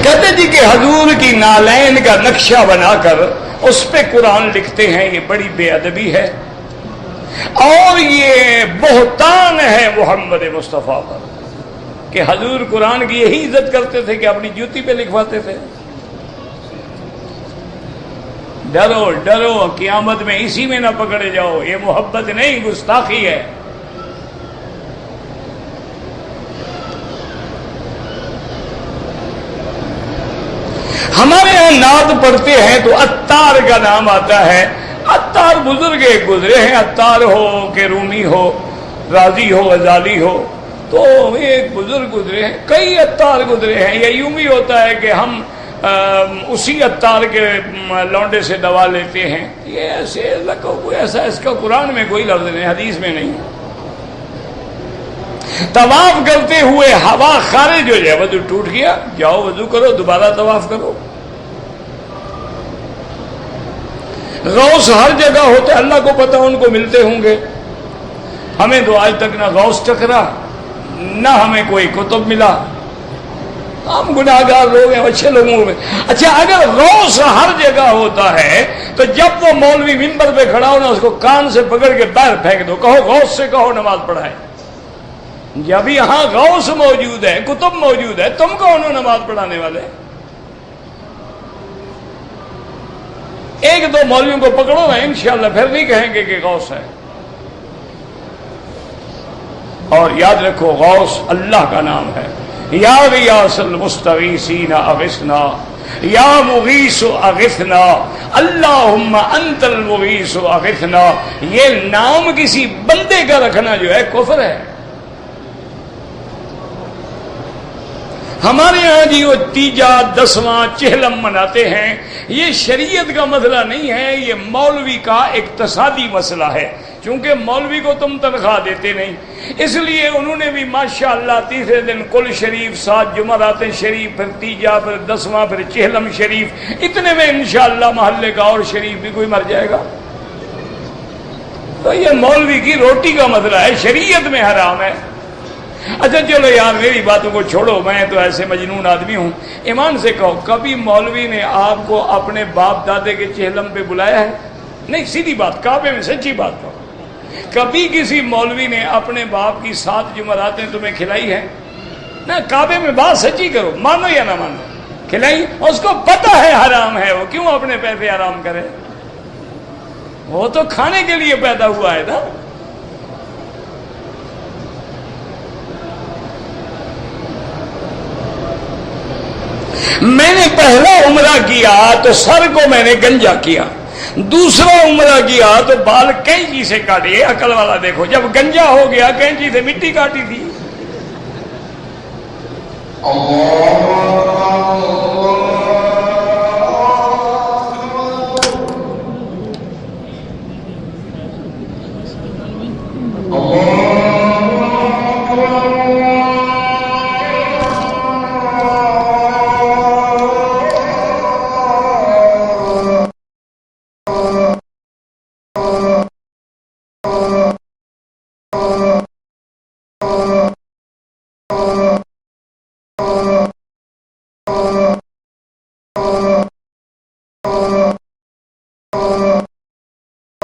کہتے جی کہ حضور کی نالین کا نقشہ بنا کر اس پہ قرآن لکھتے ہیں، یہ بڑی بے ادبی ہے اور یہ بہتان ہے محمد مصطفیٰ پر کہ حضور قرآن کی یہی عزت کرتے تھے کہ اپنی جوتی پہ لکھواتے تھے۔ ڈرو ڈرو قیامت میں اسی میں نہ پکڑے جاؤ، یہ محبت نہیں، گستاخی ہے۔ ہمارے یہاں نعت پڑھتے ہیں تو عطار کا نام آتا ہے، عطار بزرگ ایک گزرے ہیں، عطار ہو کہ رومی ہو، رازی ہو، غزالی ہو، تو ایک بزرگ گزرے ہیں، کئی عطار گزرے ہیں۔ یہ یوں بھی ہوتا ہے کہ ہم اسی عطار کے لونڈے سے دوا لیتے ہیں، یہ ایسے کوئی ایسا، اس کا قرآن میں کوئی لفظ نہیں، حدیث میں نہیں۔ طواف کرتے ہوئے ہوا خارج ہو جائے، وضو ٹوٹ گیا، جاؤ وضو کرو، دوبارہ طواف کرو۔ غوث ہر جگہ ہوتے، اللہ کو پتہ ان کو ملتے ہوں گے، ہمیں تو آج تک نہ غوث ٹکرا نہ ہمیں کوئی کتب ملا، ہم گناہگار لوگ ہیں، اچھے لوگوں میں۔ اچھا اگر غوث ہر جگہ ہوتا ہے تو جب وہ مولوی منبر پہ کھڑا ہو نا، اس کو کان سے پکڑ کے باہر پھینک دو، کہو غوث سے کہو نماز پڑھائے۔ جب یہاں غوث موجود ہے، کتب موجود ہے، تم کون ہو نماز پڑھانے والے؟ ایک دو مولویوں کو پکڑو نا، انشاءاللہ پھر نہیں کہیں گے کہ غوث ہے۔ اور یاد رکھو غوث اللہ کا نام ہے، یا غیاث المستغیثین اغثنا، یا مغیث اغثنا، اللہم انت المغیث اغثنا۔ یہ نام کسی بندے کا رکھنا جو ہے کفر ہے۔ ہمارے ہاں جی وہ تیجا، دسواں، چہلم مناتے ہیں، یہ شریعت کا مسئلہ نہیں ہے، یہ مولوی کا اقتصادی مسئلہ ہے۔ چونکہ مولوی کو تم تنخواہ دیتے نہیں، اس لیے انہوں نے بھی ماشاءاللہ تیسرے دن کل شریف، 7 جمعرات شریف، پھر تیجا، پھر دسواں، پھر چہلم شریف، اتنے میں انشاءاللہ محلے کا اور شریف بھی کوئی مر جائے گا۔ تو یہ مولوی کی روٹی کا مسئلہ ہے، شریعت میں حرام ہے۔ اچھا چلو یار میری باتوں کو چھوڑو، میں تو ایسے مجنون آدمی ہوں، ایمان سے کہو کبھی مولوی نے آپ کو اپنے باپ دادے کے چہلم پہ بلایا ہے؟ نہیں، سیدھی بات، کعبے میں سچی بات کہو، کبھی کسی مولوی نے اپنے باپ کی 7 جمعراتیں تمہیں کھلائی ہے؟ نہ، کعبے میں بات سچی کرو، مانو یا نہ مانو، کھلائی؟ اس کو پتہ ہے حرام ہے، وہ کیوں اپنے پیسے حرام کرے؟ وہ تو کھانے کے لیے پیدا ہوا ہے نا۔ میں نے پہلا عمرہ کیا تو سر کو میں نے گنجا کیا، دوسرا عمرہ کیا تو بال کینچی سے کاٹے، عقل والا دیکھو، جب گنجا ہو گیا کینچی سے مٹی کاٹی تھی۔ اللہ